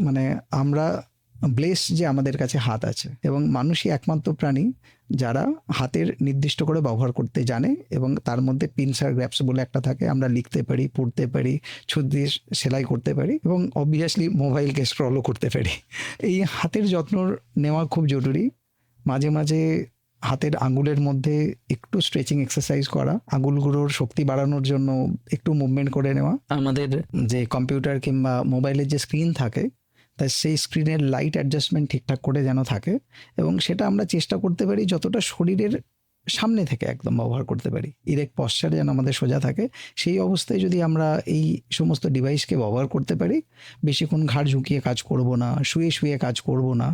মানে আমরা ব্লেস যে আমাদের কাছে হাত আছে, এবং মানুষই একমাত্র প্রাণী যারা হাতের নির্দিষ্ট করে ব্যবহার করতে জানে, এবং তার মধ্যে পিনসার গ্র্যাপস বলে একটা থাকে, আমরা লিখতে পারি, পড়তে পারি, ছুরি দিয়ে সেলাই করতে পারি, এবং অবভিয়াসলি মোবাইলকে স্ক্রলও করতে পারি। এই হাতের যত্ন নেওয়া খুব জরুরি। মাঝে মাঝে হাতের আঙুলের মধ্যে একটু স্ট্রেচিং এক্সারসাইজ করা, আঙুলগুলোর শক্তি বাড়ানোর জন্য একটু মুভমেন্ট করে নেওয়া। আমাদের যে কম্পিউটার কিংবা মোবাইলের যে স্ক্রিন থাকে, তাই সেই স্ক্রিনের লাইট অ্যাডজাস্টমেন্ট ঠিকঠাক করে যেন থাকে, এবং সেটা আমরা চেষ্টা করতে পারি যতটা শরীরের সামনে থেকে একদম ব্যবহার করতে পারি। ইরেক্ট পশ্চার যেন আমাদের সোজা থাকে, সেই অবস্থায় যদি আমরা এই সমস্ত ডিভাইসকে ব্যবহার করতে পারি, বেশিক্ষণ ঘাড় ঝুঁকিয়ে কাজ করব না, শুয়ে শুয়ে কাজ করব না,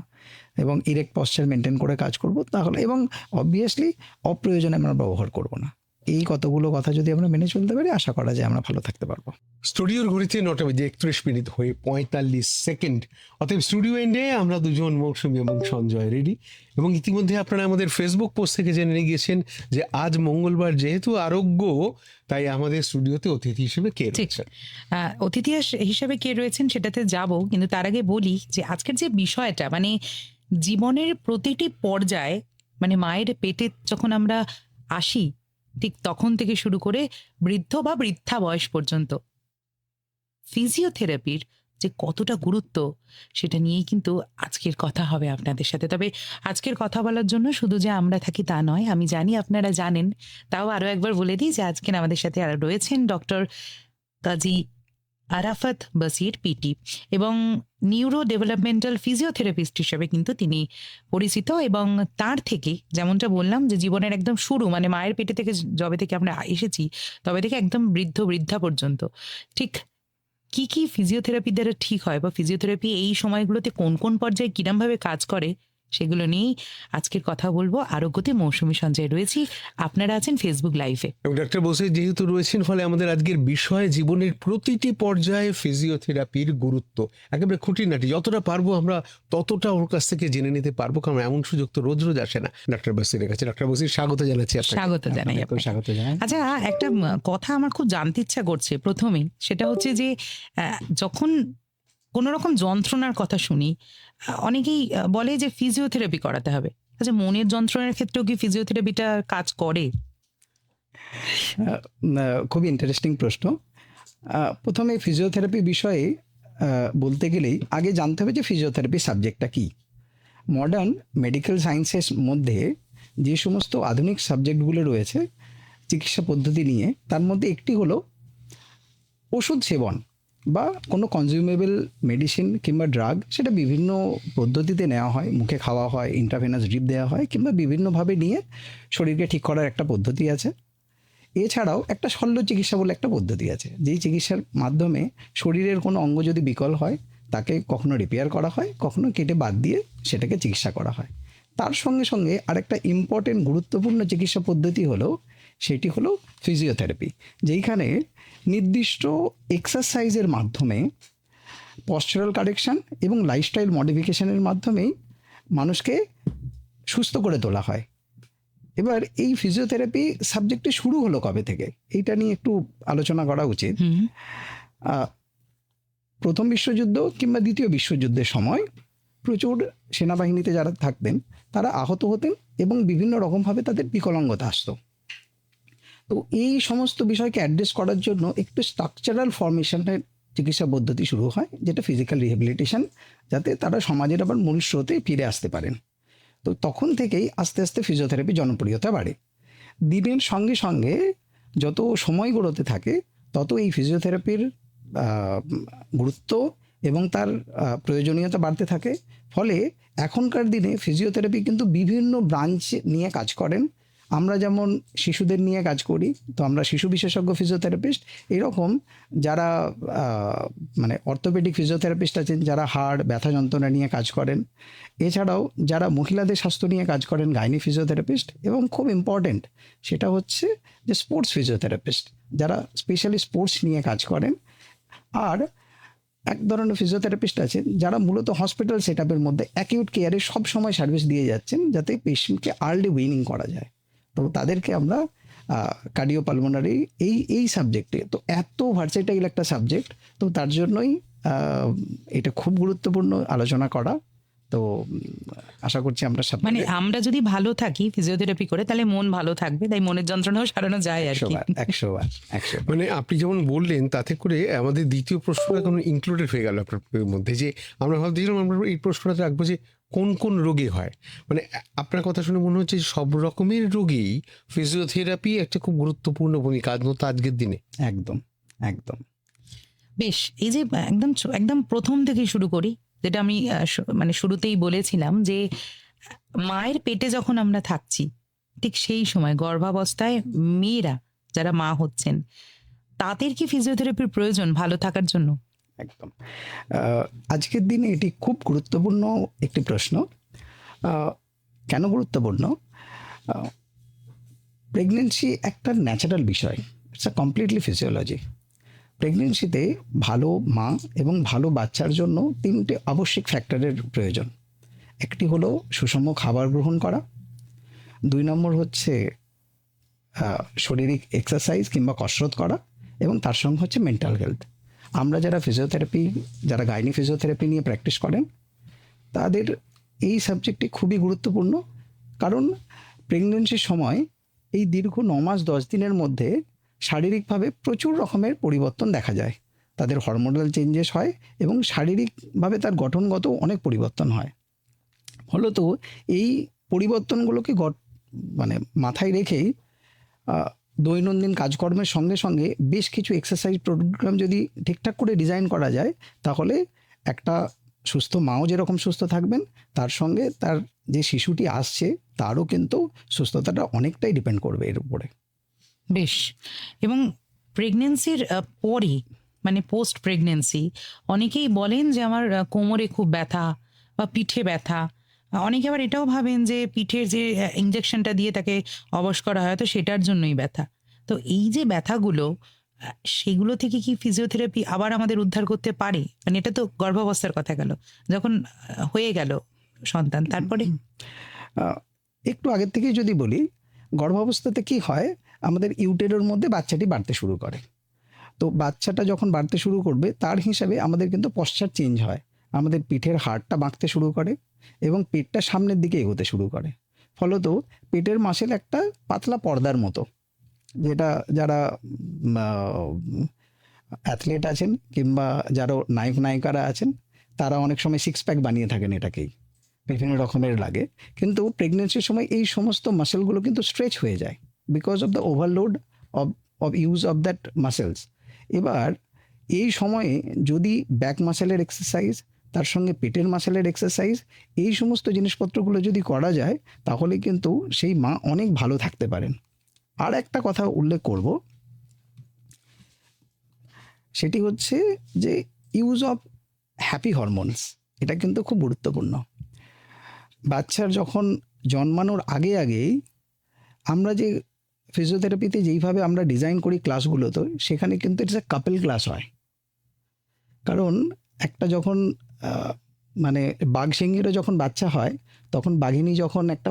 এবং ইরেক্ট পশ্চার মেনটেন করে কাজ করব তাহলে, এবং অবভিয়াসলি অপ্রয়োজনে আমরা ব্যবহার করব না। এই কতগুলো কথা যদি আমরা মেনে চলতে পারি, আশা করা যায় আমরা ভালো থাকতে পারবো। স্টুডিওর ঘড়িতে 9:31 হয়ে 45 সেকেন্ড। অতএব স্টুডিও এন্ডে আমরা দুজন, মৌসুমী এবং সঞ্জয়, রেডি। এবং ইতিমধ্যে আপনারা আমাদের ফেসবুক পোস্ট থেকে জেনে গিয়েছেন যে আজ মঙ্গলবার যেহেতু আরোগ্য, তাই আমাদের স্টুডিওতে অতিথি হিসেবে কে রয়েছেন। অতিথি হিসেবে কে রয়েছেন সেটাতে যাব, কিন্তু তার আগে বলি যে আজকের যে বিষয়টা, মানে জীবনের প্রতিটি পর্যায়ে, মানে মায়ের পেটে যখন আমরা আসি, ঠিক তখন থেকে শুরু করে বৃদ্ধ বা বৃদ্ধা বয়স পর্যন্ত ফিজিওথেরাপির যে কতটা গুরুত্ব, সেটা নিয়েই কিন্তু আজকের কথা হবে আপনাদের সাথে। তবে আজকের কথা বলার জন্য শুধু যে আমরা থাকি তা নয়, আমি জানি আপনারা জানেন, তাও আরও একবার বলে দিই যে আজকের আমাদের সাথে আর রয়েছেন ডক্টর কাজী আরাফাত বাসির, পিটি, এবং নিউরো ডেভেলপমেন্টাল ফিজিওথেরাপিস্ট হিসেবে কিন্তু তিনি পরিচিত। এবং তার থেকে, যেমনটা বললাম, যে জীবনের একদম শুরু, মানে মায়ের পেটে থেকে যবে থেকে আমরা এসেছি তবে থেকে একদম বৃদ্ধা পর্যন্ত, ঠিক কি কি ফিজিওথেরাপি দ্বারা ঠিক হয়, বা ফিজিওথেরাপি এই সময়গুলোতে কোন কোন পর্যায়ে কিরমভাবে কাজ করে, সেগুলো নিয়েই আজকের কথা বলবো। আরোগ্যতে মৌসুমী, সঞ্জয় রয়েছি, আপনারা আছেন ফেসবুক লাইভে। এবং ডাক্তার বসে যেহেতু রয়েছেন, ফলে আমাদের আজকের বিষয় জীবনের প্রতিটি পর্যায়ে ফিজিওথেরাপির গুরুত্ব। একেবারে খুঁটিনাটি যতটা পারবো আমরা ততটা ওর কাছ থেকে জেনে নিতে পারবো, কারণ এমন সুযোগ তো রোজ রোজ আসে না। ডাক্তার বসিরের কাছে, ডাক্তার বসির স্বাগত জানাচ্ছি। স্বাগত জানাই। স্বাগত জানাই। আচ্ছা, একটা কথা আমার খুব জানতে ইচ্ছা করছে প্রথমেই, সেটা হচ্ছে যে যখন কোনো রকম যন্ত্রণার কথা শুনি, অনেকেই বলে যে ফিজিওথেরাপি করাতে হবে। আচ্ছা, মনের যন্ত্রণার ক্ষেত্রেও কি ফিজিওথেরাপিটা কাজ করে? খুবই ইন্টারেস্টিং প্রশ্ন। প্রথমে ফিজিওথেরাপি বিষয়ে বলতে গেলেই আগে জানতে হবে যে ফিজিওথেরাপি সাবজেক্টটা কী। মডার্ন মেডিকেল সায়েন্সের মধ্যে যে সমস্ত আধুনিক সাবজেক্টগুলো রয়েছে চিকিৎসা পদ্ধতি নিয়ে, তার মধ্যে একটি হলো ওষুধ সেবন বা কোনো কনজিউমেবল মেডিসিন কিংবা ড্রাগ। সেটা বিভিন্ন পদ্ধতিতে নেওয়া হয়, মুখে খাওয়া হয়, ইন্ট্রাভেনাস ড্রিপ দেওয়া হয়, কিংবা বিভিন্নভাবে নিয়ে শরীরকে ঠিক করার একটা পদ্ধতি আছে। এছাড়াও একটা শল্য চিকিৎসা বলে একটা পদ্ধতি আছে, যেই চিকিৎসার মাধ্যমে শরীরের কোনো অঙ্গ যদি বিকল হয় তাকে কখনো রিপেয়ার করা হয়, কখনো কেটে বাদ দিয়ে সেটাকে চিকিৎসা করা হয়। তার সঙ্গে সঙ্গে আরেকটা ইম্পর্টেন্ট গুরুত্বপূর্ণ চিকিৎসা পদ্ধতি হলো, সেটি হলো ফিজিওথেরাপি, যেইখানে নির্দিষ্ট এক্সারসাইজের মাধ্যমে, পশ্চারাল কারেকশন এবং লাইফস্টাইল মডিফিকেশনের মাধ্যমেই মানুষকে সুস্থ করে তোলা হয়। এবার এই ফিজিওথেরাপি সাবজেক্টটি শুরু হলো কবে থেকে, এইটা নিয়ে একটু আলোচনা করা উচিত। প্রথম বিশ্বযুদ্ধ কিংবা দ্বিতীয় বিশ্বযুদ্ধের সময় প্রচুর সেনাবাহিনীতে যারা থাকতেন তারা আহত হতেন এবং বিভিন্ন রকমভাবে তাদের বিকলাঙ্গতা আসতো। তো এই সমস্ত বিষয়কে অ্যাড্রেস করার জন্য একটু স্ট্রাকচারাল ফরমেশনের চিকিৎসা পদ্ধতি শুরু হয়, যেটা ফিজিক্যাল রিহ্যাবিলিটেশন, যাতে তারা সমাজের আবার মূল স্রোতে ফিরে আসতে পারেন। তো তখন থেকেই আস্তে আস্তে ফিজিওথেরাপি জনপ্রিয়তা বাড়ে। দিনের সঙ্গে সঙ্গে যত সময় গড়তে থাকে তত এই ফিজিওথেরাপির গুরুত্ব এবং তার প্রয়োজনীয়তা বাড়তে থাকে। ফলে এখনকার দিনে ফিজিওথেরাপি কিন্তু বিভিন্ন ব্রাঞ্চ নিয়ে কাজ করেন। আমরা যেমন শিশুদের নিয়ে কাজ করি, তো আমরা শিশু বিশেষজ্ঞ ফিজিওথেরাপিস্ট। এরকম যারা মানে অর্থোপেডিক ফিজিওথেরাপিস্ট আছেন, যারা হাড় ব্যথা যন্ত্রণা নিয়ে কাজ করেন। এছাড়াও যারা মহিলাদের স্বাস্থ্য নিয়ে কাজ করেন, গাইনি ফিজিওথেরাপিস্ট। এবং খুব ইম্পর্টেন্ট সেটা হচ্ছে যে স্পোর্টস ফিজিওথেরাপিস্ট, যারা স্পেশালি স্পোর্টস নিয়ে কাজ করেন। আর এক ধরনের ফিজিওথেরাপিস্ট আছেন যারা মূলত হসপিটাল সেট আপের মধ্যে অ্যাকিউট কেয়ারে সবসময় সার্ভিস দিয়ে যাচ্ছেন, যাতে পেশেন্টকে আর্লি উইনিং করা যায়। তো তাদেরকে আমরা কার্ডিওপালমোনারি, এই সাবজেক্টে তো এত ভার্সেটাইল একটা সাবজেক্ট, তো তার জন্যই এটা খুব গুরুত্বপূর্ণ আলোচনা করা। তো আশা করছি আমরা মানে আমরা যদি ভালো থাকি ফিজিওথেরাপি করে তাহলে মন ভালো থাকবে, তাই মনের যন্ত্রণাও সারানো যায় আর 100 কি। বার 100 বার 100 বার। মানে আপনি যেমন বললেন তাতে করে আমাদের দ্বিতীয় প্রশ্নটা এখন ইনক্লুডেড হয়ে গেল আপনার মধ্যে, যে আমরা ভাবছিলাম আমরা এই প্রশ্নটা রাখবো যে কোন কোন রোগে হয়। মানে আপনার কথা শুনে মনে হচ্ছে যে সব রকমের রোগেই ফিজিওথেরাপি একটা খুব গুরুত্বপূর্ণ ভূমিকা আজ মতো আজকের দিনে। একদম একদম। বেশ, এই যে একদম প্রথম থেকেই শুরু করি, যেটা আমি মানে শুরুতেই বলেছিলাম যে মায়ের পেটে যখন আমরা থাকছি ঠিক সেই সময় গর্ভাবস্থায় মেয়েরা যারা মা হচ্ছেন তাদের কি ফিজিওথেরাপির প্রয়োজন ভালো থাকার জন্য? একদম। আজকের দিনে এটি খুব গুরুত্বপূর্ণ একটি প্রশ্ন। কেন গুরুত্বপূর্ণ? প্রেগনেন্সি একটা ন্যাচারাল বিষয়, ইটস আ কমপ্লিটলি ফিজিওলজি। প্রেগনেন্সিতে ভালো মা এবং ভালো বাচ্চার জন্য 3টে আবশ্যিক ফ্যাক্টরের প্রয়োজন। একটি হলো সুষম খাবার গ্রহণ করা, 2 নম্বর হচ্ছে শারীরিক এক্সারসাইজ কিংবা কসরত করা, এবং তার সঙ্গে হচ্ছে মেন্টাল হেলথ। আমরা যারা গাইনি ফিজিওথেরাপি নিয়ে প্র্যাকটিস করেন তাদের এই সাবজেক্টটি খুবই গুরুত্বপূর্ণ, কারণ প্রেগনেন্সির সময় এই দীর্ঘ 9 মাস 10 দিনের মধ্যে শারীরিকভাবে প্রচুর রকমের পরিবর্তন দেখা যায়। তাদের হরমোনাল চেঞ্জেস হয় এবং শারীরিকভাবে তার গঠনগত অনেক পরিবর্তন হয়। ফলত এই পরিবর্তনগুলোকে মানে মাথায় রেখেই দৈনন্দিন কাজকর্মের সঙ্গে সঙ্গে বেশ কিছু এক্সারসাইজ প্রোগ্রাম যদি ঠিকঠাক করে ডিজাইন করা যায়, তাহলে একটা সুস্থ মাও যেরকম সুস্থ থাকবেন, তার সঙ্গে তার যে শিশুটি আসছে তারও কিন্তু সুস্থতাটা অনেকটাই ডিপেন্ড করবে এর উপরে। বেশ, এবং প্রেগনেন্সির পরে মানে পোস্ট প্রেগনেন্সি অনেকেই বলেন যে আমার কোমরে খুব ব্যথা বা পিঠে ব্যথা। অনেকে আবার এটাও ভাবেন যে পিঠের যে ইঞ্জেকশনটা দিয়ে তাকে অবশ করা হয় তো সেটার জন্যই ব্যথা। তো এই যে ব্যথাগুলো সেগুলো থেকে কি ফিজিওথেরাপি আবার আমাদের উদ্ধার করতে পারে? মানে এটা তো গর্ভাবস্থার কথা গেল, যখন হয়ে গেল সন্তান তারপরে? একটু আগের থেকেই যদি বলি, গর্ভাবস্থাতে কি হয়, আমাদের ইউটেরোর মধ্যে বাচ্চাটি বাড়তে শুরু করে। তো বাচ্চাটা যখন বাড়তে শুরু করবে তার হিসাবে আমাদের কিন্তু পশ্চাৎ চেঞ্জ হয়, আমাদের পিঠের হাড়টা বাঁকতে শুরু করে এবং পেটটা সামনের দিকে এগোতে শুরু করে। ফলত পেটের মাসেল একটা পাতলা পর্দার মতো, যেটা যারা অ্যাথলেট আছেন কিংবা যারা নায়িকারা আছেন তারা অনেক সময় 6 প্যাক বানিয়ে থাকেন, এটাকেই বিভিন্ন রকমের লাগে। কিন্তু প্রেগনেন্সির সময় এই সমস্ত মাসেলগুলো কিন্তু স্ট্রেচ হয়ে যায় because of the overload of use of that muscles. এবার এই সময়ে যদি ব্যাক মাসেলের এক্সারসাইজ, তার সঙ্গে পেটের মাসেলের এক্সারসাইজ, এই সমস্ত জিনিসপত্রগুলো যদি করা যায়, তাহলে কিন্তু সেই মা অনেক ভালো থাকতে পারেন। আর একটা কথা উল্লেখ করব, সেটি হচ্ছে যে ইউজ অফ হ্যাপি হরমোনস। এটা কিন্তু খুব গুরুত্বপূর্ণ। বাচ্চার যখন জন্মানোর আগেই আমরা যে ফিজিওথেরাপিতে যেইভাবে আমরা ডিজাইন করি ক্লাসগুলোতে, সেখানে কিন্তু ইটস এ কাপল ক্লাস হয়। কারণ একটা যখন মানে বাঘ সিংহীরও যখন বাচ্চা হয়, তখন বাঘিনী যখন একটা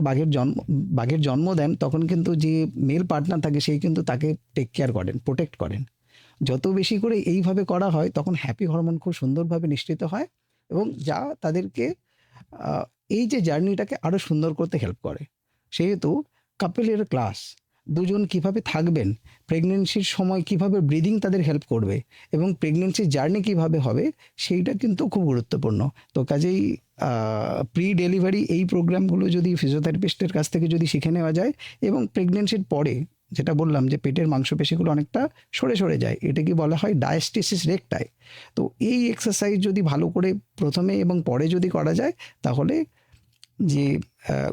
বাঘের জন্ম দেন, তখন কিন্তু যে মেল পার্টনার থাকে সেই কিন্তু তাকে টেক কেয়ার করেন, প্রোটেক্ট করেন। যত বেশি করে এইভাবে করা হয় তখন হ্যাপি হরমোন খুব সুন্দরভাবে নিঃসৃত হয় এবং যা তাদেরকে এই যে জার্নিটাকে আরও সুন্দর করতে হেল্প করে। সেহেতু কাপেলের ক্লাস, দুজন কিভাবে থাকবেন, প্রেগনেন্সির সময় কিভাবে ব্রিদিং তাদের হেল্প করবে এবং প্রেগনেন্সির জার্নি কিভাবে হবে, সেইটা কিন্তু খুব গুরুত্বপূর্ণ। তো কাজেই প্রি ডেলিভারি এই প্রোগ্রামগুলো যদি ফিজিওথেরাপিস্টের কাছ থেকে যদি শিখে নেওয়া যায়, এবং প্রেগনেন্সির পরে যেটা বললাম যে পেটের মাংসপেশিগুলো অনেকটা সরে যায়, এটাকে বলা হয় ডায়াস্টিসিস রেকটাই। তো এই এক্সারসাইজ যদি ভালো করে প্রথমে এবং পরে যদি করা যায়, তাহলে যে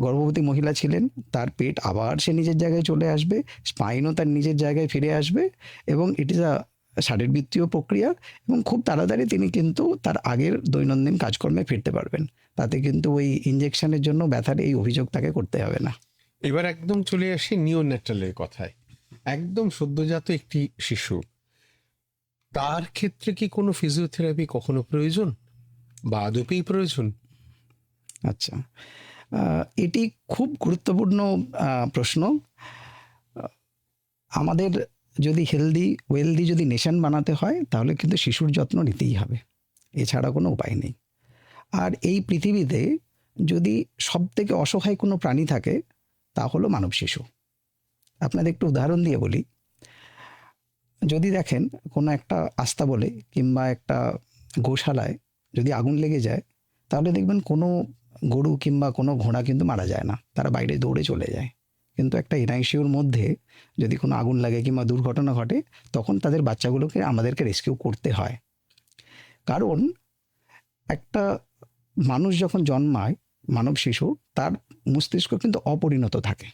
গর্ভবতী মহিলা ছিলেন তার পেট আবার সে নিজের জায়গায় চলে আসবে, স্পাইনও তার নিজের জায়গায় ফিরে আসবে, এবং ইট ইজ আ শারীরবৃত্তীয় প্রক্রিয়া, এবং খুব তাড়াতাড়ি তিনি কিন্তু তার আগের দৈনন্দিন কাজকর্মে ফিরতে পারবেন। তাতে কিন্তু ওই ইঞ্জেকশনের জন্য ব্যথার এই অভিযোগ তাকে করতে হবে না। এবার একদম চলে আসি নিওন্যাটালের কথায়। একদম সদ্যজাত একটি শিশু, তার ক্ষেত্রে কি কোনো ফিজিওথেরাপি কখনো প্রয়োজন বা আদপেই প্রয়োজন? আচ্ছা, এটি খুব গুরুত্বপূর্ণ প্রশ্ন। আমাদের যদি ওয়েলদি যদি নেশন বানাতে হয়, তাহলে কিন্তু শিশুর যত্ন নিতেই হবে, এছাড়া কোনো উপায় নেই। আর এই পৃথিবীতে যদি সব থেকে অসহায় কোনো প্রাণী থাকে, তা হলো মানব শিশু। আপনাদের একটু উদাহরণ দিয়ে বলি। যদি দেখেন কোনো একটা আস্তাবলে কিংবা একটা গোশালায় যদি আগুন লেগে যায়, তাহলে দেখবেন কোনো গরু কিংবা কোনো ঘোড়া কিন্তু মারা যায় না, তারা বাইরে দৌড়ে চলে যায়। কিন্তু একটা এনআইসিউর মধ্যে যদি কোনো আগুন লাগে কিংবা দুর্ঘটনা ঘটে, তখন তাদের বাচ্চাগুলোকে আমাদেরকে রেস্কিউ করতে হয়। কারণ একটা মানুষ যখন জন্মায়, মানব শিশু, তার মস্তিষ্ক কিন্তু অপরিণত থাকে।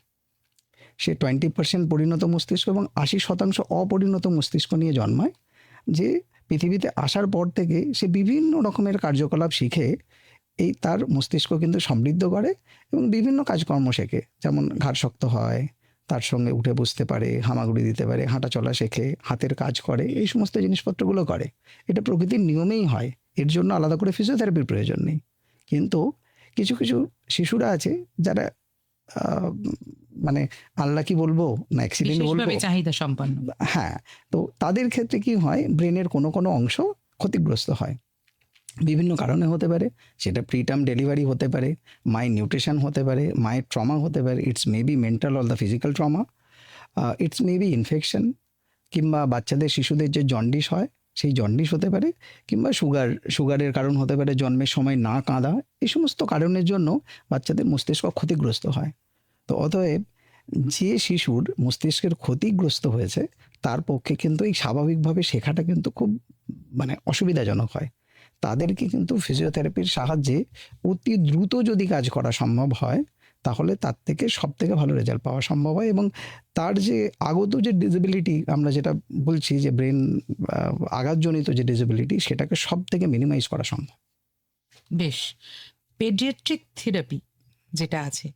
সে 20% পরিণত মস্তিষ্ক এবং 80% অপরিণত মস্তিষ্ক নিয়ে জন্মায়, যে পৃথিবীতে আসার পর থেকে সে বিভিন্ন রকমের কার্যকলাপ শিখে এই তার মস্তিষ্ক কিন্তু সমৃদ্ধ করে এবং বিভিন্ন কাজকর্ম শেখে। যেমন ঘাড় শক্ত হয়, তার সঙ্গে উঠে বসতে পারে, হামাগুড়ি দিতে পারে, হাঁটা চলা শেখে, হাতের কাজ করে, এই সমস্ত জিনিসপত্রগুলো করে। এটা প্রকৃতির নিয়মেই হয়, এর জন্য আলাদা করে ফিজিওথেরাপির প্রয়োজন নেই। কিন্তু কিছু কিছু শিশুরা আছে যারা আহ, মানে আল্লাহ কি বলবো না অ্যাক্সিডেন্ট বলবো, বিশেষভাবে চাহিদা সম্পন্ন। হ্যাঁ, তো তাদের ক্ষেত্রে কি হয়, ব্রেনের কোনো কোনো অংশ ক্ষতিগ্রস্ত হয়। বিভিন্ন কারণে হতে পারে, সেটা প্রিটার্ম ডেলিভারি হতে পারে, মায়ের নিউট্রিশন হতে পারে, মায়ের ট্রমা হতে পারে, it's may be mental or the physical trauma, it's may be infection, কিংবা বাচ্চাদের শিশুদের যে জন্ডিস হয় সেই জন্ডিস হতে পারে, কিংবা সুগারের কারণ হতে পারে, জন্মের সময় না কাঁদা, এই সমস্ত কারণের জন্য বাচ্চাদের মস্তিষ্ক ক্ষতিগ্রস্ত হয়। তো অতএব যে শিশুর মস্তিষ্কের ক্ষতিগ্রস্ত হয়েছে, তার পক্ষে কিন্তু এই স্বাভাবিকভাবে শেখাটা কিন্তু খুব অসুবিধাজনক হয়। তাদেরকে কিন্তু ফিজিওথেরাপির সাহায্যে অতি দ্রুত যদি কাজ করা সম্ভব হয়, তাহলে তার থেকে সব থেকে ভালো রেজাল্ট পাওয়া সম্ভব হয় এবং তার যে আগত যে ডিসেবিলিটি আমরা যেটা বলছি, যে ব্রেন আঘাতজনিত যে ডিসেবিলিটি, সেটাকে সব থেকে মিনিমাইজ করা সম্ভব। বেশ, পেডিয়াট্রিক থেরাপি যেটা আছে,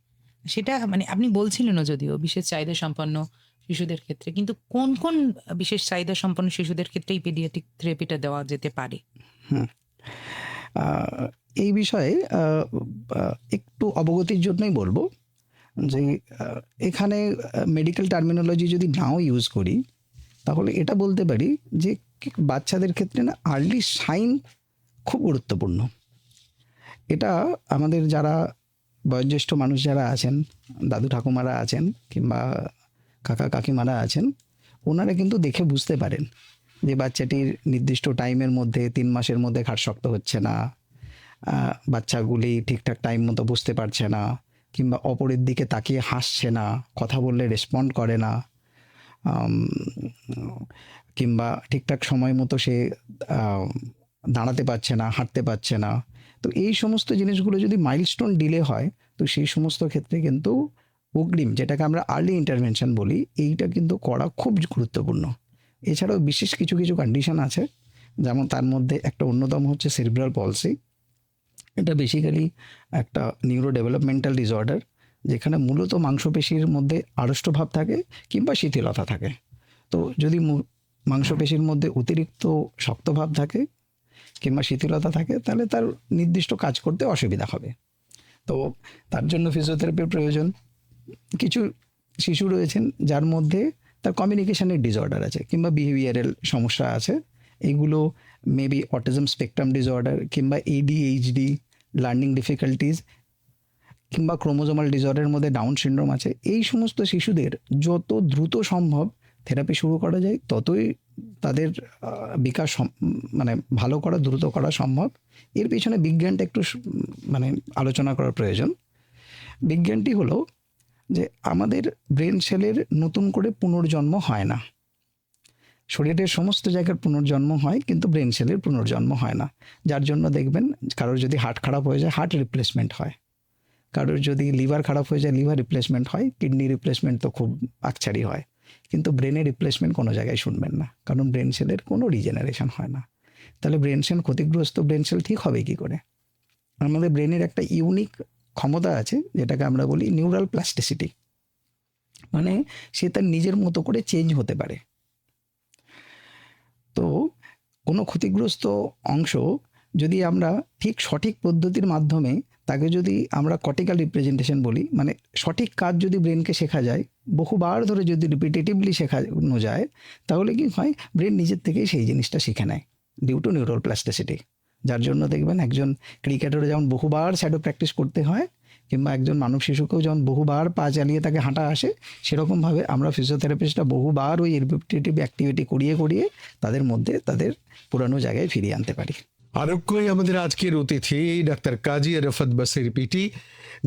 সেটা আপনি বলছিলেনও যদিও বিশেষ চাহিদা সম্পন্ন শিশুদের ক্ষেত্রে, কিন্তু কোন কোন বিশেষ চাহিদা সম্পন্ন শিশুদের ক্ষেত্রে এই পেডিয়াট্রিক থেরাপিটা দেওয়া যেতে পারে? হুম। এই বিষয়ে একটু অবগতির জন্যই বলবো যে এখানে মেডিকেল টার্মিনোলজি যদি নাও ইউজ করি, তাহলে এটা বলতে পারি যে বাচ্চাদের ক্ষেত্রে না আর্লি সাইন খুব গুরুত্বপূর্ণ। এটা আমাদের যারা বয়োজ্যেষ্ঠ মানুষ যারা আছেন, দাদু ঠাকুমারা আছেন কিংবা কাকা কাকিমারা আছেন, ওনারা কিন্তু দেখে বুঝতে পারেন যে বাচ্চাটির নির্দিষ্ট টাইমের মধ্যে 3 মাসের মধ্যে ঘাড় শক্ত হচ্ছে না, বাচ্চাগুলি ঠিকঠাক টাইম মতো বুঝতে পারছে না, কিংবা অপরের দিকে তাকিয়ে হাসছে না, কথা বললে রেসপন্ড করে না, আম, কিংবা ঠিকঠাক সময় মতো সে আহ, দাঁড়াতে পারছে না, হাঁটতে পারছে না। তো এই সমস্ত জিনিসগুলো যদি মাইলস্টোন ডিলে হয়, তো সেই সমস্ত ক্ষেত্রে কিন্তু অগ্রিম, যেটাকে আমরা আর্লি ইন্টারভেনশন বলি, এইটা কিন্তু করা খুব গুরুত্বপূর্ণ। এছাড়াও বিশেষ কিছু কিছু কন্ডিশন আছে, যেমন তার মধ্যে একটা অন্যতম হচ্ছে সেরিব্রাল পলসি। এটা বেসিক্যালি একটা নিউরো ডেভেলপমেন্টাল ডিসঅর্ডার, যেখানে মূলত মাংসপেশির মধ্যে আড়ষ্টভাব থাকে কিংবা শিথিলতা থাকে। তো যদি মাংসপেশির মধ্যে অতিরিক্ত শক্তভাব থাকে কিংবা শিথিলতা থাকে, তাহলে তার নির্দিষ্ট কাজ করতে অসুবিধা হবে। তো তার জন্য ফিজিওথেরাপির প্রয়োজন। কিছু শিশু রয়েছেন যার মধ্যে তার কমিউনিকেশনের ডিসঅর্ডার আছে কিংবা বিহেভিয়ারাল সমস্যা আছে, এইগুলো মেবি অটিজম স্পেকট্রাম ডিসঅর্ডার কিংবা এডিএইচডি, লার্নিং ডিফিকাল্টিজ, কিংবা ক্রোমোজোমাল ডিসঅর্ডারের মধ্যে ডাউন সিনড্রোম আছে। এই সমস্ত শিশুদের যত দ্রুত সম্ভব থেরাপি শুরু করা যায়, ততই তাদের বিকাশ ভালো করা, দ্রুত করা সম্ভব। এর পিছনে বিজ্ঞানটা একটু আলোচনা করার প্রয়োজন। বিজ্ঞানটি হলো যে আমাদের ব্রেন সেলের নতুন করে পুনর্জন্ম হয় না। শরীরের সমস্ত জায়গার পুনর্জন্ম হয়, কিন্তু ব্রেন সেলের পুনর্জন্ম হয় না। যার জন্য দেখবেন কারোর যদি হার্ট খারাপ হয়ে যায়, হার্ট রিপ্লেসমেন্ট হয়, কারোর যদি লিভার খারাপ হয়ে যায়, লিভার রিপ্লেসমেন্ট হয়, কিডনি রিপ্লেসমেন্ট তো খুব আকছাড়ি হয়, কিন্তু ব্রেনের রিপ্লেসমেন্ট কোনো জায়গায় শুনবেন না, কারণ ব্রেন সেলের কোনো রিজেনারেশন হয় না। তাহলে ব্রেন সেল ক্ষতিগ্রস্ত, ব্রেন সেল ঠিক হবে কি করে? আমাদের ব্রেনের একটা ইউনিক ক্ষমতা আছে, যেটাকে আমরা বলি নিউরাল প্লাস্টিসিটি, মানে সে তার নিজের মতো করে চেঞ্জ হতে পারে। তো কোনো ক্ষতিগ্রস্ত অংশ যদি আমরা ঠিক সঠিক পদ্ধতির মাধ্যমে তাকে যদি আমরা কর্টিক্যাল রিপ্রেজেন্টেশন বলি, মানে সঠিক কাজ যদি ব্রেনকে শেখা যায়, বহুবার ধরে যদি রিপিটেটিভলি শেখানো যায়, তাহলে কি হয়, ব্রেন নিজের থেকেই সেই জিনিসটা শিখে নেয় ডিউ টু নিউরাল প্লাস্টিসিটি। যার জন্য দেখবেন একজন ক্রিকেটারে যেমন বহুবার শ্যাডো প্র্যাকটিস করতে হয়, কিংবা একজন মানব শিশুকেও যেমন বহুবার পা চালিয়ে তাকে হাঁটা আসে, সেরকমভাবে আমরা ফিজিওথেরাপিস্টরা বহুবার ওই রিপিটেটিভ অ্যাক্টিভিটি করিয়ে করিয়ে তাদের মধ্যে তাদের পুরানো জায়গায় ফিরিয়ে আনতে পারি। আরোগ্যই আমাদের আজকের অতিথি ডাক্তার কাজী আরাফাত বাসির পিটি,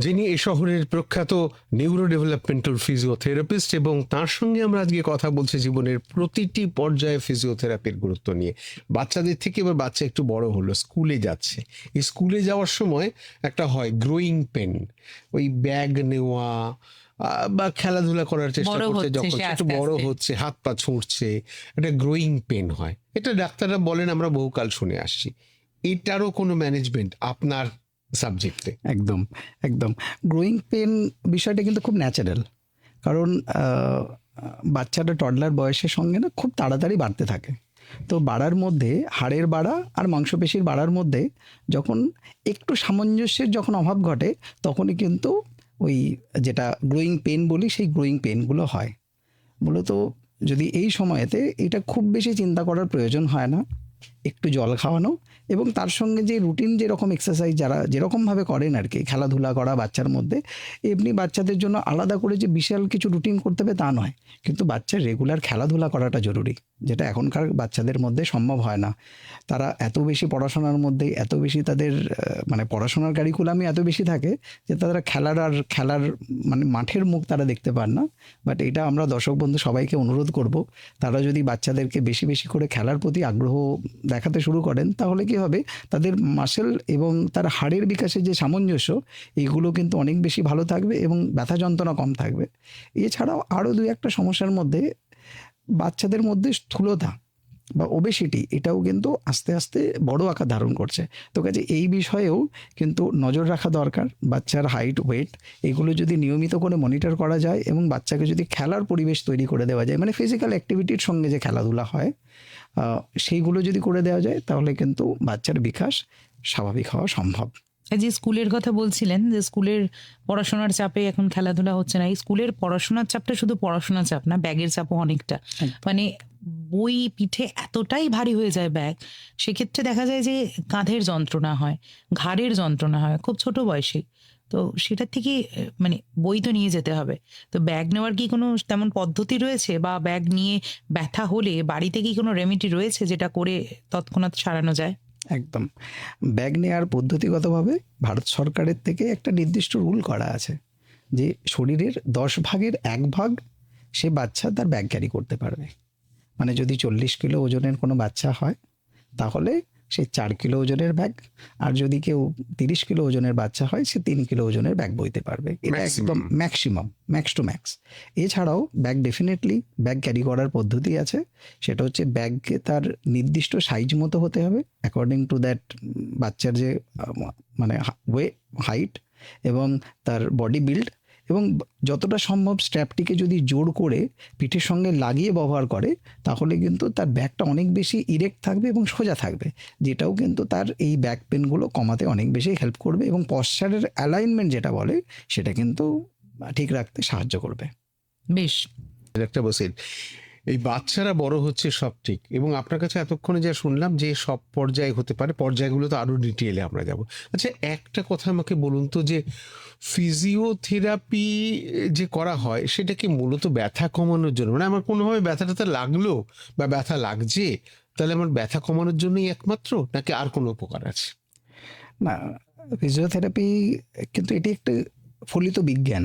যিনি এই শহরের প্রখ্যাত নিউরো ডেভেলপমেন্টাল ফিজিওথেরাপিস্ট, এবং তার সঙ্গে আমরা আজকে কথা বলছি জীবনের প্রতিটি পর্যায়ে ফিজিওথেরাপির গুরুত্ব নিয়ে। বাচ্চাদের থেকে এবার বাচ্চা একটু বড় হলো, স্কুলে যাচ্ছে, এই স্কুলে যাওয়ার সময় একটা হয় গ্রোয়িং পেন, ওই ব্যাগ নেওয়া বা খেলাধুলা করার চেষ্টা বড় করছে, হচ্ছে যখন সে একটু আস্তে বড় আস্তে। হচ্ছে, হাত পা ছুঁড়ছে, একটা গ্রোয়িং পেন হয়। এটা ডাক্তাররা বলেন, আমরা বহুকাল শুনে আসছি। এটারও কোনো ম্যানেজমেন্ট আপনার সাবজেক্টে? একদম একদম। গ্রোয়িং পেন বিষয়টা কিন্তু খুব ন্যাচারাল, কারণ বাচ্চাটা টডলার বয়সের সঙ্গে না খুব তাড়াতাড়ি বাড়তে থাকে। তো বাড়ার মধ্যে হাড়ের বাড়া আর মাংসপেশির বাড়ার মধ্যে যখন একটু সামঞ্জস্যের যখন অভাব ঘটে, তখনই কিন্তু ওই যেটা গ্রোয়িং পেন বলি, সেই গ্রোয়িং পেনগুলো হয়। মূলত যদি এই সময়েতে এটা খুব বেশি চিন্তা করার প্রয়োজন হয় না, একটু জল খাওয়ানো এবং তার সঙ্গে যে রুটিন যেরকম এক্সারসাইজ যারা যেরকমভাবে করেন আর কি, খেলাধুলা করা বাচ্চার মধ্যে, এমনি বাচ্চাদের জন্য আলাদা করে যে বিশাল কিছু রুটিন করতে হবে তা নয়, কিন্তু বাচ্চার রেগুলার খেলাধুলা করাটা জরুরি, যেটা এখনকার বাচ্চাদের মধ্যে সম্ভব হয় না। তারা এত বেশি পড়াশোনার মধ্যে, এত বেশি তাদের মানে পড়াশোনার কারিকুলামই এত বেশি থাকে যে তারা খেলার মানে মাঠের মুখ তারা দেখতে পান না। বাট এটা আমরা দর্শক বন্ধু সবাইকে অনুরোধ করব, তারা যদি বাচ্চাদেরকে বেশি বেশি করে খেলার প্রতি আগ্রহ দেখাতে শুরু করেন, তাহলে কি হবে, তাদের মাসেল এবং তার হাড়ের বিকাশের যে সামঞ্জস্য, এইগুলো কিন্তু অনেক বেশি ভালো থাকবে এবং ব্যথা যন্ত্রণা কম থাকবে। এছাড়াও আরও দুই একটা সমস্যার মধ্যে বাচ্চাদের মধ্যে স্থূলতা বা ওবেসিটি, এটাও কিন্তু আস্তে আস্তে বড় আকার ধারণ করছে। তো কাজে এই বিষয়েও কিন্তু নজর রাখা দরকার। বাচ্চার হাইট, ওয়েট, এগুলো যদি নিয়মিত করে মনিটর করা যায় এবং বাচ্চাকে যদি খেলার পরিবেশ তৈরি করে দেওয়া যায়, মানে ফিজিক্যাল অ্যাক্টিভিটির সঙ্গে যে খেলাধুলা হয়, সেইগুলো যদি করে দেওয়া যায়, তাহলে কিন্তু বাচ্চার বিকাশ স্বাভাবিক হওয়া সম্ভব। এই যে স্কুলের কথা বলছিলেন, যে স্কুলের পড়াশোনার চাপে এখন খেলাধুলা হচ্ছে না, এই স্কুলের পড়াশোনার চাপটা শুধু পড়াশোনার চাপ না, ব্যাগের চাপও অনেকটা। মানে বই পিঠে এতটাই ভারী হয়ে যায় ব্যাগ, সেক্ষেত্রে দেখা যায় যে কাঁধের যন্ত্রণা হয়, ঘাড়ের যন্ত্রণা হয় খুব ছোট বয়সে। তো সেটার থেকে মানে বই তো নিয়ে যেতে হবে, তো ব্যাগ নেওয়ার কি কোনো তেমন পদ্ধতি রয়েছে, বা ব্যাগ নিয়ে ব্যথা হলে বাড়িতে কি কোনো রেমেডি রয়েছে যেটা করে তৎক্ষণাৎ সারানো যায়? একদম। ব্যাগ নেওয়ার পদ্ধতিগতভাবে ভারত সরকারের থেকে একটা নির্দিষ্ট রুল করা আছে যে শরীরের 10 ভাগের 1 ভাগ সে বাচ্চা তার ব্যাগ ক্যারি করতে পারবে। মানে যদি 40 কিলো ওজনের কোনো বাচ্চা হয়, তাহলে সে 4 কিলো ওজনের ব্যাগ, আর যদি কেউ 30 কিলো ওজনের বাচ্চা হয়, সে 3 কিলো ওজনের ব্যাগ বইতে পারবে। এটা একদম ম্যাক্সিমাম, ম্যাক্স টু ম্যাক্স। এছাড়াও ব্যাগ ডেফিনেটলি ব্যাগ ক্যারি করার পদ্ধতি আছে, সেটা হচ্ছে ব্যাগকে তার নির্দিষ্ট সাইজ মতো হতে হবে অ্যাকর্ডিং টু দ্যাট বাচ্চার যে মানে হাইট এবং তার বডি বিল্ড, এবং যতটা সম্ভব স্ট্র্যাপটিকে যদি জোর করে পিঠের সঙ্গে লাগিয়ে ব্যবহার করে, তাহলে কিন্তু তার ব্যাগটা অনেক বেশি ইরেক্ট থাকবে এবং সোজা থাকবে, যেটাও কিন্তু তার এই ব্যাক পেনগুলো কমাতে অনেক বেশি হেল্প করবে এবং পশ্চারের অ্যালাইনমেন্ট যেটা বলে, সেটা কিন্তু ঠিক রাখতে সাহায্য করবে। বেশ। একটা বসেন, এই বাচ্চারা বড় হচ্ছে সব ঠিক, এবং আপনার কাছে এতক্ষণে যা শুনলাম যে সব পর্যায়ে হতে পারে, পর্যায়গুলো তো আরো ডিটেইলে আমরা যাব। আচ্ছা, একটা কথা আমাকে বলুন তো, যে ফিজিওথেরাপি যে করা হয় সেটা কি মূলত ব্যথা কমানোর জন্য? মানে আমার কোনোভাবে ব্যথা ট্যাথা লাগলো বা ব্যথা লাগছে, তাহলে আমার ব্যথা কমানোর জন্যই একমাত্র, নাকি আর কোনো উপকার আছে? না, ফিজিওথেরাপি কিন্তু এটি একটি ফলিত বিজ্ঞান।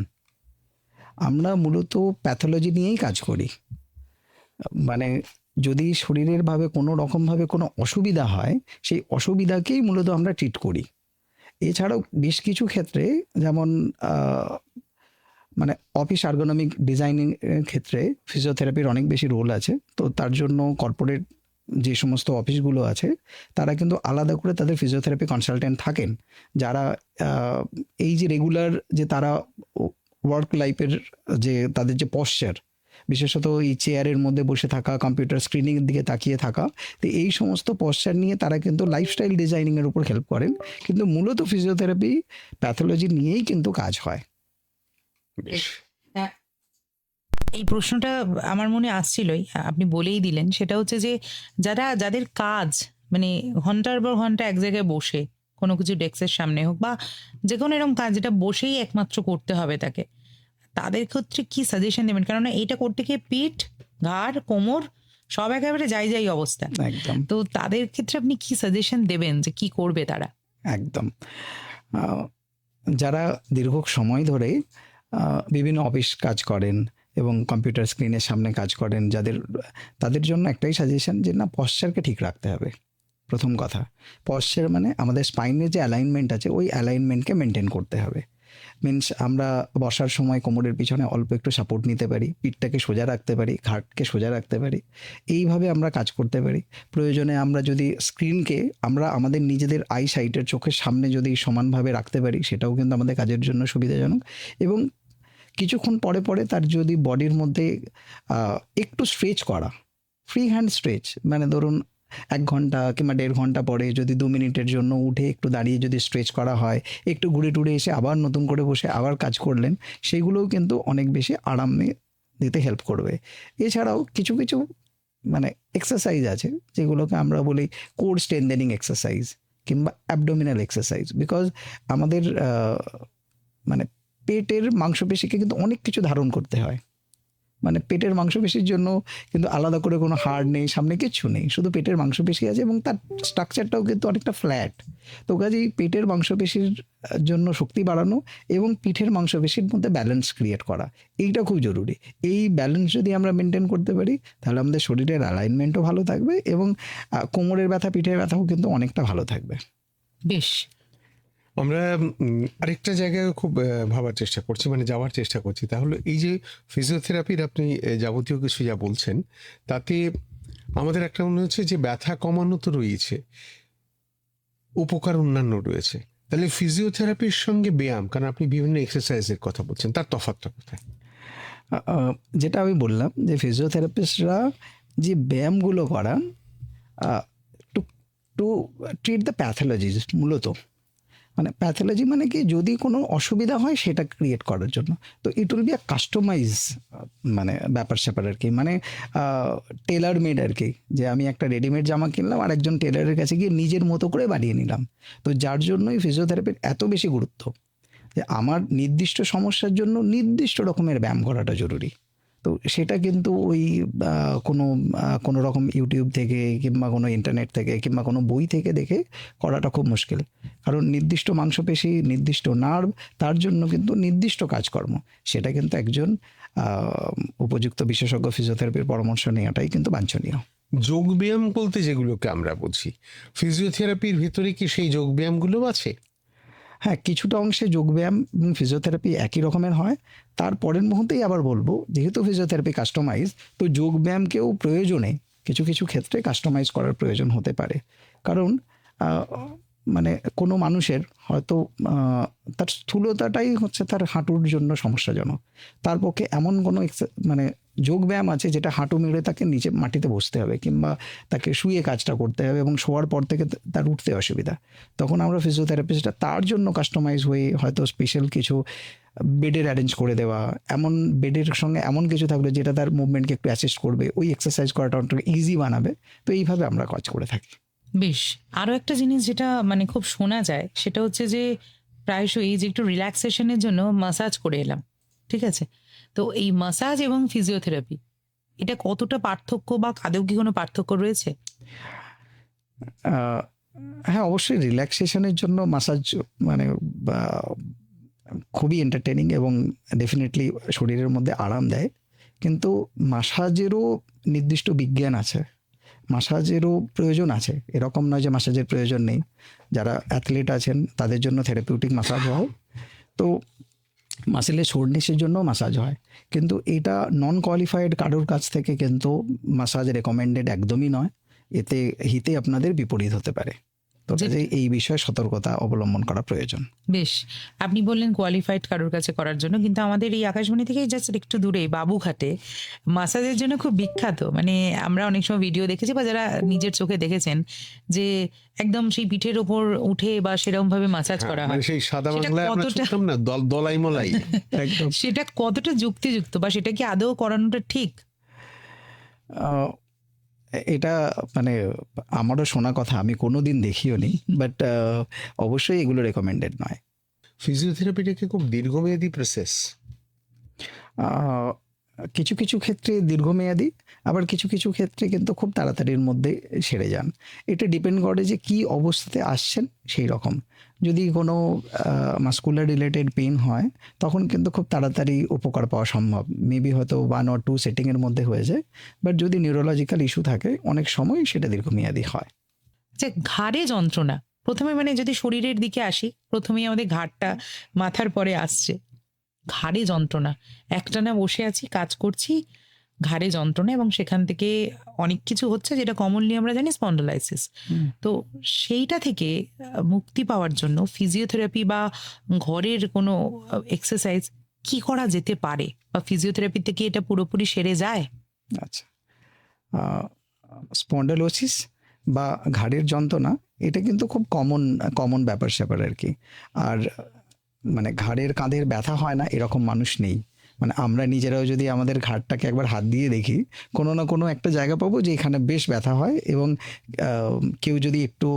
আমরা মূলত প্যাথোলজি নিয়েই কাজ করি। মানে যদি শরীরের ভাবে কোনো রকমভাবে কোনো অসুবিধা হয়, সেই অসুবিধাকেই মূলত আমরা ট্রিট করি। এছাড়াও বেশ কিছু ক্ষেত্রে, যেমন মানে অফিস আর্গোনমিক ডিজাইনিং এর ক্ষেত্রে ফিজিওথেরাপির অনেক বেশি রোল আছে। তো তার জন্য কর্পোরেট যে সমস্ত অফিসগুলো আছে, তারা কিন্তু আলাদা করে তাদের ফিজিওথেরাপি কনসালটেন্ট থাকেন, যারা এই যে রেগুলার যে তারা ওয়ার্ক লাইফের যে তাদের যে পশ্চার বিশেষত এই চেয়ারের মধ্যে বসে থাকা, কম্পিউটার স্ক্রিনের দিকে তাকিয়ে থাকা। তো এই সমস্ত পশ্চার নিয়ে তারা কিন্তু লাইফস্টাইল ডিজাইনিংয়ের উপর হেল্প করেন, কিন্তু মূলত ফিজিওথেরাপি প্যাথোলজি নিয়েই কিন্তু কাজ হয়। বেশ। এই প্রশ্নটা আমার মনে আসছিলই, আপনি বলেই দিলেন। সেটা হচ্ছে যে যাদের কাজ মানে ঘন্টার পর ঘন্টা এক জায়গায় বসে কোনো কিছু ডেস্কের সামনে হোক বা যে কোনো এরকম কাজ যেটা বসেই একমাত্র করতে হবে তাকে, তাদের ক্ষেত্রে কি সাজেশন দেবেন? কেননা এইটা করতে গিয়ে পিঠ, ঘাড়, কোমর সব একেবারে যাই যাই অবস্থা। একদম তো তাদের ক্ষেত্রে আপনি কি সাজেশন দেবেন যে কি করবে তারা? একদম যারা দীর্ঘ সময় ধরে বিভিন্ন অফিস কাজ করেন এবং কম্পিউটার স্ক্রিনের সামনে কাজ করেন, তাদের জন্য একটাই সাজেশন যে না, পশ্চারকে ঠিক রাখতে হবে। প্রথম কথা, পশ্চার মানে আমাদের স্পাইনের যে অ্যালাইনমেন্ট আছে ওই অ্যালাইনমেন্টকে মেনটেন করতে হবে। মিনস আমরা বসার সময় কোমরের পিছনে অল্প একটু সাপোর্ট নিতে পারি, পিঠটাকে সোজা রাখতে পারি, ঘাটকে সোজা রাখতে পারি, এইভাবে আমরা কাজ করতে পারি। প্রয়োজনে আমরা যদি স্ক্রিনকে আমরা আমাদের নিজেদের আই সাইটের চোখের সামনে যদি সমানভাবে রাখতে পারি, সেটাও কিন্তু আমাদের কাজের জন্য সুবিধাজনক। এবং কিছুক্ষণ পরে পরে তার যদি বডির মধ্যে একটু স্ট্রেচ করা, ফ্রি হ্যান্ড স্ট্রেচ, মানে ধরুন 1 ঘন্টা কিংবা 1.5 ঘন্টা পরে যদি 2 মিনিটের জন্য উঠে একটু দাঁড়িয়ে যদি স্ট্রেচ করা হয়, একটু ঘুরে টুরে এসে আবার নতুন করে বসে আবার কাজ করলেন, সেইগুলোও কিন্তু অনেক বেশি আরামে দিতে হেল্প করবে। এছাড়াও কিছু কিছু মানে এক্সারসাইজ আছে যেগুলোকে আমরা বলি কোর স্ট্রেনথেনিং এক্সারসাইজ কিংবা অ্যাবডোমিনাল এক্সারসাইজ। বিকজ আমাদের মানে পেটের মাংসপেশিকে কিন্তু অনেক কিছু ধারণ করতে হয়। মানে পেটের মাংসপেশির জন্য কিন্তু আলাদা করে কোনো হাড় নেই, সামনে কিচ্ছু নেই, শুধু পেটের মাংসপেশি আছে এবং তার স্ট্রাকচারটাও কিন্তু অনেকটা ফ্ল্যাট। তো কাজেই পেটের মাংসপেশির জন্য শক্তি বাড়ানো এবং পিঠের মাংসপেশির মধ্যে ব্যালেন্স ক্রিয়েট করা, এইটা খুব জরুরি। এই ব্যালেন্স যদি আমরা মেনটেন করতে পারি তাহলে আমাদের শরীরের অ্যালাইনমেন্টও ভালো থাকবে এবং কোমরের ব্যথা, পিঠের ব্যথাও কিন্তু অনেকটা ভালো থাকবে। বেশ, আমরা আরেকটা জায়গায় খুব ভাবার চেষ্টা করছি, মানে যাওয়ার চেষ্টা করছি। তাহলে এই যে ফিজিওথেরাপির আপনি যাবতীয় কিছু যা বলছেন, তাতে আমাদের একটা মনে হচ্ছে যে ব্যথা কমানো তো রয়েছে, উপকার অন্যান্য রয়েছে। তাহলে ফিজিওথেরাপির সঙ্গে ব্যায়াম, কারণ আপনি বিভিন্ন এক্সারসাইজের কথা বলছেন, তার তফাৎটা কোথায়? যেটা আমি বললাম যে ফিজিওথেরাপিস্টরা যে ব্যায়ামগুলো করান টু টু ট্রিট দ্য প্যাথোলজিস, মূলত মানে প্যাথোলজি মানে কি, যদি কোনো অসুবিধা হয় সেটা ক্রিয়েট করার জন্য। তো it will be a customise মানে ব্যাপার স্যাপার আর কি, মানে টেলার মেড আর কি, যে আমি একটা রেডিমেড জামা কিনলাম আর একজন টেলারের কাছে গিয়ে নিজের মতো করে বানিয়ে নিলাম। তো যার জন্যই ফিজিওথেরাপির এত বেশি গুরুত্ব যে আমার নির্দিষ্ট সমস্যার জন্য নির্দিষ্ট রকমের ব্যায়াম করাটা জরুরি। তো সেটা কিন্তু ওই কোনো রকম ইউটিউব থেকে কিংবা কোনো ইন্টারনেট থেকে কিংবা কোনো বই থেকে দেখে করাটা খুব মুশকিল। কারণ নির্দিষ্ট মাংসপেশি, নির্দিষ্ট নার্ভ, তার জন্য কিন্তু নির্দিষ্ট কাজকর্ম, সেটা কিন্তু একজন উপযুক্ত বিশেষজ্ঞ ফিজিওথেরাপির পরামর্শ নেওয়াটাই কিন্তু বাঞ্ছনীয়। যোগব্যায়াম বলতে যেগুলোকে আমরা বুঝি, ফিজিওথেরাপির ভিতরে কি সেই যোগব্যায়ামগুলো আছে? হ্যাঁ, কিছুটা অংশে যোগব্যায়াম এবং ফিজিওথেরাপি একই রকমের হয়। তারপরের মুহূর্তেই আবার বলবো, যেহেতু ফিজিওথেরাপি কাস্টমাইজ, তো যোগব্যায়ামকেও প্রয়োজনে কিছু কিছু ক্ষেত্রে কাস্টমাইজ করার প্রয়োজন হতে পারে। কারণ মানে কোনো মানুষের হয়তো তার স্থূলতাটাই হচ্ছে তার হাঁটুর জন্য সমস্যাজনক, তার পক্ষে এমন কোনো মানে যোগব্যায়াম আছে যেটা হাঁটু মেরে তাকে নিচে মাটিতে বসতে হবে কিংবা তাকে শুয়ে কাজটা করতে হবে এবং শোয়ার পর থেকে তার উঠতে অসুবিধা। তখন আমরা ফিজিওথেরাপিস্টটা তার জন্য কাস্টমাইজ হয়ে হয়তো স্পেশাল কিছু বেডের অ্যারেঞ্জ করে দেওয়া, এমন বেডের সঙ্গে এমন কিছু থাকবে যেটা তার মুভমেন্টকে একটু অ্যাসিস্ট করবে, ওই এক্সারসাইজ করাটা অনেকটা ইজি বানাবে। তো এইভাবে আমরা কাজ করে থাকি। বেশ। আরো একটা জিনিস যেটা মানে খুব শোনা যায় সেটা হচ্ছে যে প্রায়শই যে একটু রিল্যাক্সেশনের জন্য মাসাজ করে এলাম, ঠিক আছে? তো এই মাসাজ এবং ফিজিওথেরাপি, এটা কতটা পার্থক্য বা আদৌ কি কোনো পার্থক্য রয়েছে? হ্যাঁ, অবশ্যই রিল্যাক্সেশনের জন্য মাসাজ মানে খুবই এন্টারটেনিং এবং ডেফিনেটলি শরীরের মধ্যে আরাম দেয়। কিন্তু মাসাজেরও নির্দিষ্ট বিজ্ঞান আছে, মাসাজেরও প্রয়োজন আছে, এরকম নয় যে মাসাজের প্রয়োজন নেই। যারা অ্যাথলিট আছেন তাদের জন্য থেরাপিউটিক মাসাজ হয়, তো মাসেলের সোরনেসের জন্য মাসাজ হয়, কিন্তু এটা নন কোয়ালিফাইড কারোর কাছ থেকে কিন্তু মাসাজ রেকমেন্ডেড একদমই নয়। এতে হিতে আপনাদের বিপরীত হতে পারে। তো কাজেই এই বিষয়ে সতর্কতা অবলম্বন করা প্রয়োজন। বেশ, আপনি বললেন কোয়ালিফাইড কারোর কাছে করার জন্য, কিন্তু আমাদের এই আকাশবাণী থেকে জাস্ট একটু দূরে বাবুঘাটে মাসাজের জন্য খুব বিখ্যাত। মানে আমরা অনেক সময় ভিডিও দেখেছি বা যারা নিজের চোখে দেখেছেন যে একদম সেই পিঠের ওপর উঠে বা সেরকম ভাবে মাসাজ করা মানে হয়, সেই সাদা সেটা বাংলায় আমরা কতটা- শুনতাম না, দলাই মলাই। একদম। সেটা কতটা যুক্তিযুক্ত বা সেটা কি আদৌ করানোটা ঠিক? আহ, এটা মানে আমারও শোনা কথা, আমি কোনোদিন দেখিও নি, বাট অবশ্যই এগুলো রেকমেন্ডেড নয়। ফিজিওথেরাপিটা কি খুব দীর্ঘমেয়াদী প্রসেস? আহ, কিছু কিছু ক্ষেত্রে দীর্ঘমেয়াদী, আবার কিছু কিছু ক্ষেত্রে কিন্তু খুব তাড়াতাড়ির মধ্যে সেরে যান। এটা ডিপেন্ড করে যে কি অবস্থাতে আসছেন সেই রকম। যদি কোনো মাস্কুলার রিলেটেড পেইন হয় তখন কিন্তু খুব তাড়াতাড়ি উপকার পাওয়া সম্ভব, মেবি হয়তো 1 or 2 সেটিংয়ের মধ্যে হয়ে যায়। বাট যদি নিউরোলজিক্যাল ইস্যু থাকে অনেক সময় সেটা দীর্ঘমেয়াদী হয়। যে ঘাড়ে যন্ত্রণা, প্রথমে মানে যদি শরীরের দিকে আসি, প্রথমেই আমাদের ঘাড়টা মাথার পরে আসছে। ঘাড়ে যন্ত্রণা, একটানা বসে আছি, কাজ করছি, ঘাড়ে যন্ত্রণা, এবং সেখান থেকে অনেক কিছু হচ্ছে যেটা কমনলি আমরা জানি স্পন্ডোলাইসিস। তো সেইটা থেকে মুক্তি পাওয়ার জন্য ফিজিওথেরাপি বা ঘরের কোনো এক্সারসাইজ কি করা যেতে পারে, বা ফিজিওথেরাপি থেকে এটা পুরোপুরি সেরে যায়? আচ্ছা, স্পন্ডালোসিস বা ঘাড়ের যন্ত্রণা এটা কিন্তু খুব কমন ব্যাপার স্যাপার আর কি। আর মানে ঘাড়ের কাঁধের ব্যথা হয় না এরকম মানুষ নেই। মানে আমরা নিজেরাও যদি আমাদের ঘাড়টাকে একবার হাত দিয়ে দেখি, কোনো না কোনো একটা জায়গা পাবো যে এখানে বেশ ব্যথা হয়, এবং কেউ যদি একটু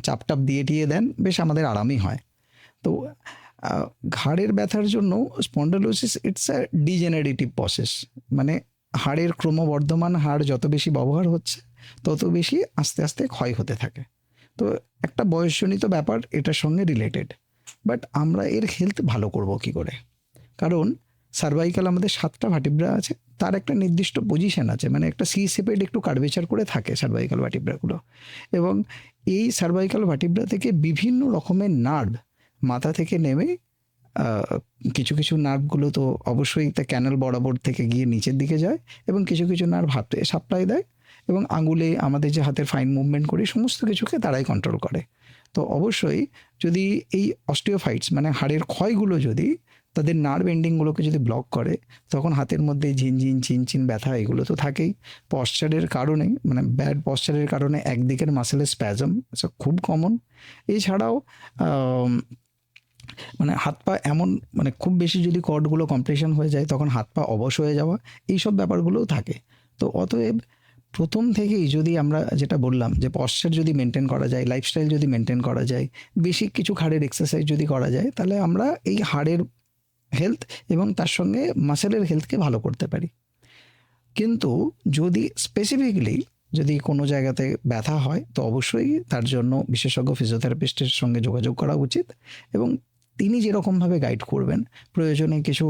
চাপটাপ দিয়ে টিয়ে দেন বেশ আমাদের আরামই হয়। তো ঘাড়ের ব্যথার জন্য spondylosis it's a degenerative process. মানে হাড়ের ক্রমবর্ধমান, হাড় যত বেশি ব্যবহার হচ্ছে তত বেশি আস্তে আস্তে ক্ষয় হতে থাকে। তো একটা বয়সজনিত ব্যাপার এটার সঙ্গে রিলেটেড। বাট আমরা এর হেলথ ভালো করব কি করে? কারণ সার্ভাইকাল আমাদের 7টা ভার্টিব্রা আছে, তার একটা নির্দিষ্ট পজিশন আছে, মানে একটা সি শেপেড একটু কার্ভেচার করে থাকে সার্ভাইকাল ভার্টিব্রাগুলো। এবং এই সার্ভাইকাল ভার্টিব্রা থেকে বিভিন্ন রকমের নার্ভ মাথা থেকে নেমে কিছু কিছু নার্ভগুলো তো অবশ্যই তা ক্যানেল বরাবর থেকে গিয়ে নিচের দিকে যায়, এবং কিছু কিছু নার্ভ হাতে সাপ্লাই দেয়, এবং আঙুলে আমাদের যে হাতের ফাইন মুভমেন্ট করি সমস্ত কিছুকে তারাই কন্ট্রোল করে। তো অবশ্যই যদি এই অস্টিওফাইটস মানে হাড়ের ক্ষয়গুলো যদি তাদের নার্ভ এন্ডিংগুলোকে যদি ব্লক করে, তখন হাতের মধ্যে ঝিনঝিন চিনচিন ব্যথা এগুলো তো থাকেই। পশ্চারের কারণে, মানে ব্যাড পশ্চারের কারণে একদিকের মাসেলের স্প্যাজম খুব কমন। এছাড়াও মানে হাত পা এমন, মানে খুব বেশি যদি কর্ডগুলো কম্প্রেশন হয়ে যায় তখন হাত পা অবশ হয়ে যাওয়া, এইসব ব্যাপারগুলোও থাকে। তো অতএব প্রথম থেকেই যদি আমরা যেটা বললাম যে পশ্চার যদি মেনটেন করা যায়, লাইফস্টাইল যদি মেনটেন করা যায়, বেসিক কিছু হাড়ের এক্সারসাইজ যদি করা যায়, তাহলে আমরা এই হাড়ের হেলথ এবং তার সঙ্গে মাসেলের হেলথকে ভালো করতে পারি। কিন্তু যদি স্পেসিফিকলি যদি কোনো জায়গাতে ব্যথা হয় তো অবশ্যই তার জন্য বিশেষজ্ঞ ফিজিওথেরাপিস্টের সঙ্গে যোগাযোগ করা উচিত, এবং তিনি যেরকমভাবে গাইড করবেন, প্রয়োজনে কিছু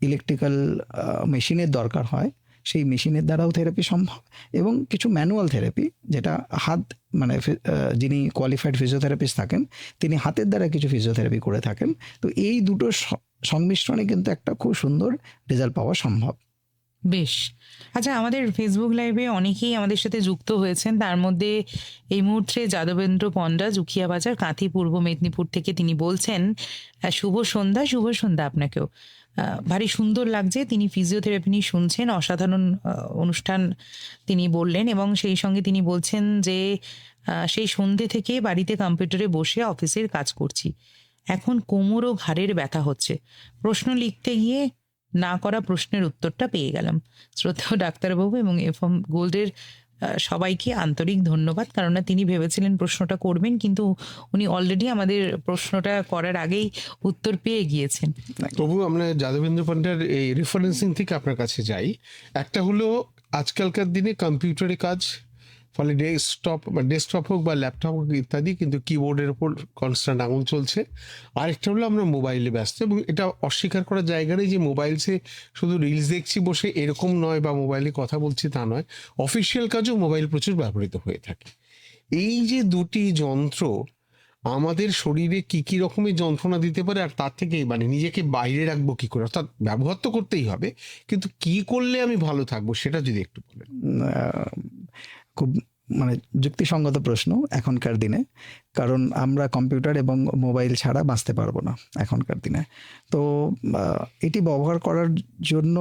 ইলেকট্রিক্যাল মেশিনের দরকার হয়, সেই মেশিনের দ্বারাও থেরাপি সম্ভব, এবং কিছু ম্যানুয়াল থেরাপি যেটা হাত, মানে যিনি কোয়ালিফাইড ফিজিওথেরাপিস্ট থাকেন তিনি হাতের দ্বারা কিছু ফিজিওথেরাপি করে থাকেন। তো এই দুটো সংমিশ্রণে কিন্তু একটা খুব সুন্দর রেজাল্ট পাওয়া সম্ভব। বেশ, আচ্ছা, আমাদের ফেসবুক লাইভে অনেকেই আমাদের সাথে যুক্ত হয়েছেন। তার মধ্যে এই মুহূর্তে যাদবেন্দ্র পণ্ডা, জুখিয়া বাজার, কাঁথি, পূর্ব মেদিনীপুর থেকে তিনি বলছেন, শুভ সন্ধ্যা। শুভ সন্ধ্যা আপনাকেও। ভারী সুন্দর লাগছে, তিনি ফিজিওথেরাপি নিয়ে শুনছেন, অসাধারণ অনুষ্ঠান তিনি বললেন, এবং সেই সঙ্গে তিনি বলছেন যে সেই সন্ধে থেকে বাড়িতে কম্পিউটারে বসে অফিসের কাজ করছি, এখন কোমর ও ঘাড়ের ব্যথা হচ্ছে। প্রশ্ন লিখতে গিয়ে না করা প্রশ্নের উত্তরটা পেয়ে গেলাম। শ্রদ্ধেয় ডাক্তারবাবু এবং এফএম গোল্ডের সবাইকে আন্তরিক ধন্যবাদ, কারণ তিনি ভেবেছিলেন প্রশ্নটা করবেন, কিন্তু উনি অলরেডি আমাদের প্রশ্নটা করার আগেই উত্তর পেয়ে গিয়েছেন। তবু আমরা যাদবেন্দ্র পণ্ডার এই রেফারেন্সিং থেকে আপনার কাছে যাই। একটা হলো আজকালকার দিনে কম্পিউটারে কাজ, ফলে ডেস্কটপ হোক বা ল্যাপটপ হোক ইত্যাদি, কিন্তু কিবোর্ডের ওপর কনস্ট্যান্ট আঙুল চলছে। আরেকটা হলো আমরা মোবাইলে ব্যস্ত, এবং এটা অস্বীকার করার জায়গা নেই যে মোবাইলসে শুধু রিলস দেখছি বসে এরকম নয়, বা মোবাইলে কথা বলছি তা নয়, অফিসিয়াল কাজেও মোবাইল প্রচুর ব্যবহৃত হয়ে থাকে। এই যে দুটি যন্ত্র আমাদের শরীরে কি কি রকমের যন্ত্রণা দিতে পারে, আর তার থেকে মানে নিজেকে বাইরে রাখবো কি করে, অর্থাৎ ব্যবহার তো করতেই হবে, কিন্তু কি করলে আমি ভালো থাকবো সেটা যদি একটু বলেন। খুব মানে যুক্তিসঙ্গত প্রশ্ন এখনকার দিনে, কারণ আমরা কম্পিউটার এবং মোবাইল ছাড়া বাঁচতে পারবো না এখনকার দিনে। তো এটি ব্যবহার করার জন্য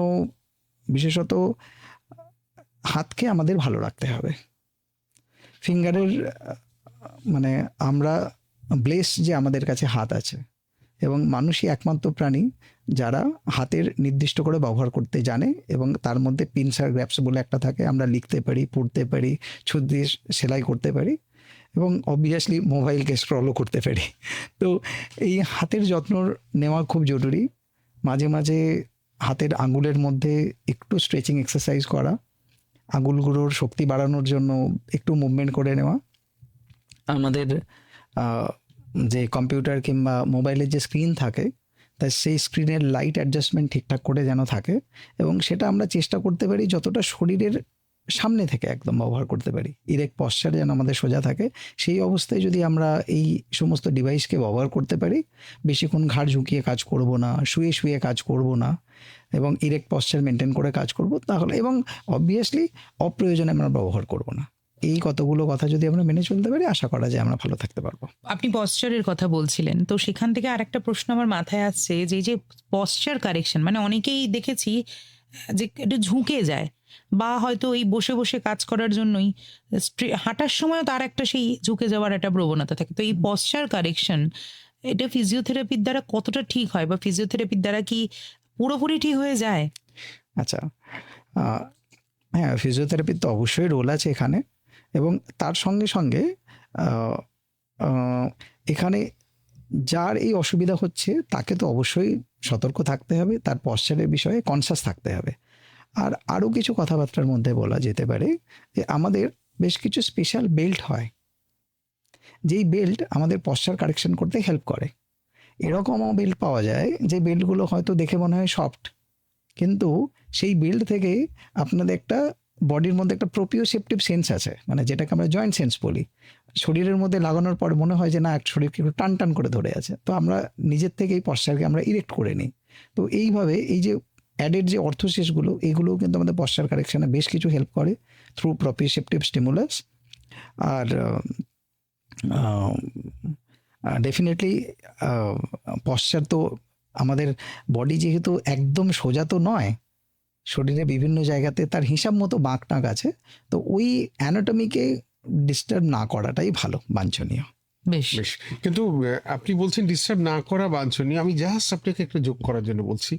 বিশেষত হাতকে আমাদের ভালো রাখতে হবে। ফিঙ্গারের মানে আমরা ব্লেস যে আমাদের কাছে হাত আছে, এবং মানুষই একমাত্র প্রাণী যারা হাতের নির্দিষ্ট করে ব্যবহার করতে জানে, এবং তার মধ্যে পিনসার গ্র্যাপস বলে একটা থাকে, আমরা লিখতে পারি, পড়তে পারি, ছুরি দিয়ে সেলাই করতে পারি, এবং অবভিয়াসলি মোবাইলকে স্ক্রলও করতে পারি। তো এই হাতের যত্ন নেওয়া খুব জরুরি। মাঝে মাঝে হাতের আঙুলের মধ্যে একটু স্ট্রেচিং এক্সারসাইজ করা, আঙুলগুলোর শক্তি বাড়ানোর জন্য একটু মুভমেন্ট করে নেওয়া, আমাদের যে কম্পিউটার কিংবা মোবাইলের যে স্ক্রিন থাকে তার সেই স্ক্রিনের লাইট অ্যাডজাস্টমেন্ট ঠিকঠাক করে যেন থাকে, এবং সেটা আমরা চেষ্টা করতে পারি যতটা শরীরের সামনে থেকে একদম ব্যবহার করতে পারি। ইরেক্ট পশ্চার যেন আমাদের সোজা থাকে, সেই অবস্থায় যদি আমরা এই সমস্ত ডিভাইসকে ব্যবহার করতে পারি, বেশিক্ষণ ঘাড় ঝুঁকিয়ে কাজ করব না, শুয়ে শুয়ে কাজ করব না, এবং ইরেক্ট পশ্চার মেনটেন করে কাজ করব, তাহলে, এবং অবভিয়াসলি অপ্রয়োজনে আমরা ব্যবহার করব না। এই কতগুলো কথা যদি আমরা মেনে চলতে পারি, আশা করা যায় আমরা ভালো থাকতে পারবো। আপনি পশ্চারের কথা বলছিলেন, তো সেখান থেকে আরেকটা প্রশ্ন আমার মাথায় আসছে যে এই যে পশ্চার কারেকশন, মানে অনেকেই দেখেছি যে একটু ঝুঁকে যায়, বা হয়তো এই বসে বসে কাজ করার জন্যই হাঁটার সময়ও তার একটা সেই ঝুঁকে যাওয়ার একটা প্রবণতা থাকে। তো এই পশ্চার কারেকশন, এটা ফিজিওথেরাপির দ্বারা কতটা ঠিক হয়, বা ফিজিওথেরাপির দ্বারা কি পুরোপুরি ঠিক হয়ে যায়? আচ্ছা, হ্যাঁ, ফিজিওথেরাপির তো অবশ্যই রোল আছে এখানে, এবং তার সঙ্গে সঙ্গে এখানে যার এই অসুবিধা হচ্ছে তাকে তো অবশ্যই সতর্ক থাকতে হবে, তার পশ্চারের বিষয়ে কনসাস থাকতে হবে। আর আরও কিছু কথাবার্তার মধ্যে বলা যেতে পারে যে আমাদের বেশ কিছু স্পেশাল বেল্ট হয়, যেই বেল্ট আমাদের পশ্চার কারেকশন করতে হেল্প করে। এরকমও বেল্ট পাওয়া যায় যে বেল্টগুলো হয়তো দেখে মনে হয় সফট, কিন্তু সেই বেল্ট থেকে আপনাদের একটা বডির মধ্যে একটা প্রোপিওসেপটিভ সেন্স আছে, মানে যেটাকে আমরা জয়েন্ট সেন্স বলি। শরীরের মধ্যে লাগানোর পর মনে হয় যে না, একটা শরীরকে একটু টান টান করে ধরে আছে, তো আমরা নিজের থেকে এই পশ্চারকে আমরা ইরেক্ট করে নিই। তো এইভাবে এই যে অ্যাডেড যে অর্থোসিসগুলো, এগুলোও কিন্তু আমাদের পশ্চার কারেকশনে বেশ কিছু হেল্প করে থ্রু প্রপিওসেপটিভ স্টিমুলাস। আর ডেফিনেটলি পশ্চার তো আমাদের বডি যেহেতু একদম সোজা তো নয়, শরীরে বিভিন্ন জায়গাতে তার হিসাব মতো বাঁক টাক আছে, তো ওই অ্যানাটমিকে ডিস্টার্ব না করাটাই ভালো, বাঞ্ছনীয়। বেশ। বেশ, কিন্তু আপনি বলছেন ডিস্টার্ব না করা বাঞ্ছনীয়। আমি জাস্ট আপনাকে একটু যোগ করার জন্য বলছি,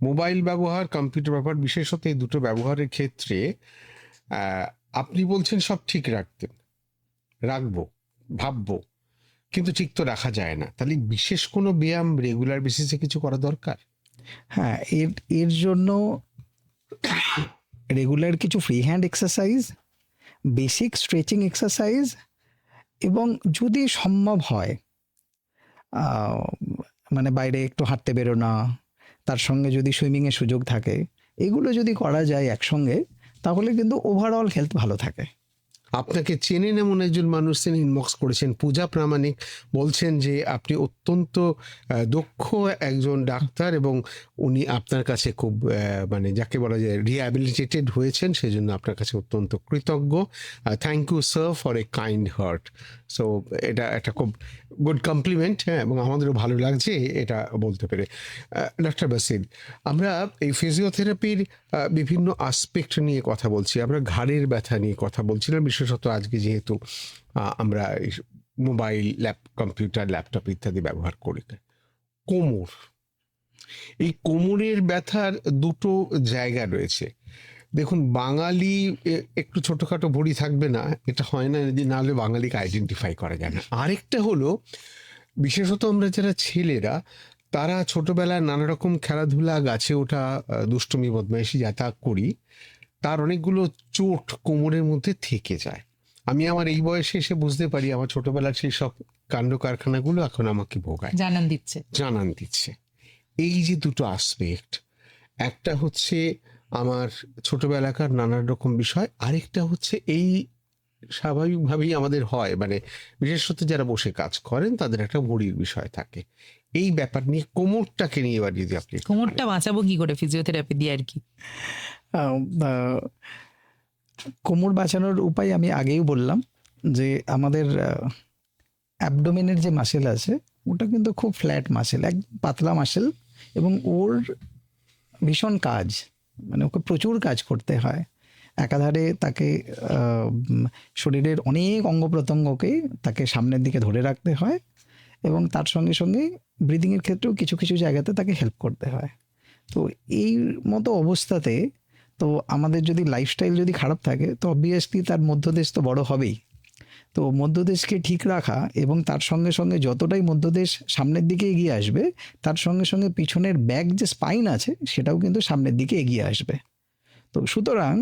মোবাইল ব্যবহার, কম্পিউটার ব্যবহার, বিশেষত এই দুটো ব্যবহারের ক্ষেত্রে আপনি বলছেন সব ঠিক রাখবো, ভাববো, কিন্তু ঠিক তো রাখা যায় না। তাহলে বিশেষ কোনো ব্যায়াম রেগুলার বেসিসে কিছু করা দরকার? হ্যাঁ, এর জন্য রেগুলার কিছু free hand exercise, basic stretching exercise, এবং যদি সম্ভব হয় মানে বাইরে একটু হাঁটতে বেরোনা, তার সঙ্গে যদি সুইমিংয়ের সুযোগ থাকে, এগুলো যদি করা যায় একসঙ্গে, তাহলে কিন্তু ওভারঅল হেলথ ভালো থাকে। আপনাকে চেনেন এমন একজন মানুষ তিনি ইনবক্স করেছেন, পূজা প্রামাণিক, বলছেন যে আপনি অত্যন্ত দক্ষ একজন ডাক্তার, এবং উনি আপনার কাছে খুব মানে যাকে বলা যায় রিহ্যাবিলিটেটেড হয়েছেন, সেই জন্য আপনার কাছে অত্যন্ত কৃতজ্ঞ। Thank you sir for a kind heart. So এটা একটা খুব গুড কমপ্লিমেন্ট, হ্যাঁ, এবং আমাদেরও ভালো লাগছে এটা বলতে পেরে। ডক্টর বাসির, আমরা এই ফিজিওথেরাপির বিভিন্ন আসপেক্ট নিয়ে কথা বলছি, আমরা ঘাড়ের ব্যথা নিয়ে কথা বলছিলাম, বিশেষত আজকে যেহেতু আমরা মোবাইল, কম্পিউটার, ল্যাপটপ ইত্যাদি ব্যবহার করি। কোমর, এই কোমরের ব্যথার দুটো জায়গা রয়েছে। দেখুন, বাঙালি একটু ছোটোখাটো ভরি থাকবে না, এটা হয় না যে না হলে বাঙালিকে আইডেন্টিফাই করা যায় না। আরেকটা হলো, বিশেষত আমরা যারা ছেলেরা, তারা ছোটবেলায় নানা রকম খেলাধুলা, গাছে ওঠা, দুষ্টুমি বদমাইশি যাতায়াত করি, তার অনেকগুলো চোট কোমরের মধ্যে থেকে যায়। আমি আমার এই বয়সে এসে বুঝতে পারি আমার ছোটবেলার সেই সব কাণ্ড কারখানাগুলো এখন আমাকে ভোগায়, জানান দিচ্ছে। এই যে দুটো আসপেক্ট, একটা হচ্ছে আমার ছোটবেলাকার নানান রকম বিষয়, আরেকটা হচ্ছে এই স্বাভাবিকভাবেই আমাদের হয়, মানে বিশেষত যারা বসে কাজ করেন তাদের একটা ভরির বিষয় থাকে। এই ব্যাপার নিয়ে, কোমরটাকে নিয়ে এবার যদি আপনি, কোমরটা বাঁচাবো কি করে ফিজিওথেরাপি দিয়ে আর কি? কোমর বাঁচানোর উপায় আমি আগেই বললাম যে আমাদের অ্যাবডোমেনের যে মাসেল আছে ওটা কিন্তু খুব ফ্ল্যাট মাসেল, একদম পাতলা মাসেল, এবং ওর ভীষণ কাজ, মানে ওকে প্রচুর কাজ করতে হয়। একাধারে তাকে শরীরের অনেক অঙ্গ প্রত্যঙ্গকে তাকে সামনের দিকে ধরে রাখতে হয়, এবং তার সঙ্গে সঙ্গে ব্রিদিংয়ের ক্ষেত্রেও কিছু কিছু জায়গাতে তাকে হেল্প করতে হয়। তো এই মতো অবস্থাতে তো আমাদের যদি লাইফস্টাইল যদি খারাপ থাকে তো অবভিয়াসলি তার মধ্যদেশ তো বড় হবেই। তো মধ্যদেশকে ঠিক রাখা এবং তার সঙ্গে সঙ্গে যতটাই মধ্যদেশ সামনের দিকে এগিয়ে আসবে তার সঙ্গে সঙ্গে পিছনের ব্যাক যে স্পাইন আছে সেটাও কিন্তু সামনের দিকে এগিয়ে আসবে। তো সুতরাং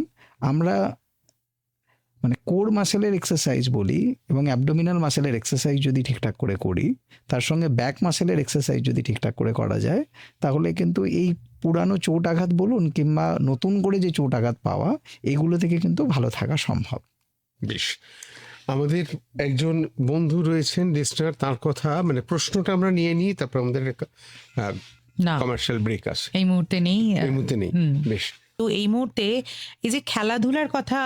আমরা মানে কোর মাসেলের এক্সারসাইজ বলি এবং অ্যাবডোমিনাল মাসেলের এক্সারসাইজ যদি ঠিকঠাক করে করি, তার সঙ্গে ব্যাক মাসেলের এক্সারসাইজ যদি ঠিকঠাক করে করা যায়, তাহলে কিন্তু এই পুরানো চোট আঘাত বলুন কিংবা নতুন করে যে চোট আঘাত পাওয়া, এগুলো থেকে কিন্তু ভালো থাকা সম্ভব। বেশ, আমাদের একজন বন্ধু রয়েছেন লিস্টার, তার কথা মানে প্রশ্নটা আমরা নিয়ে নিই, তারপর আমাদের না কমার্শিয়াল ব্রেক আসে। এই মুহূর্তে নেই। এই মুহূর্তে নেই। বেশ, তো এই মুহূর্তে এই যে খেলাধুলার কথা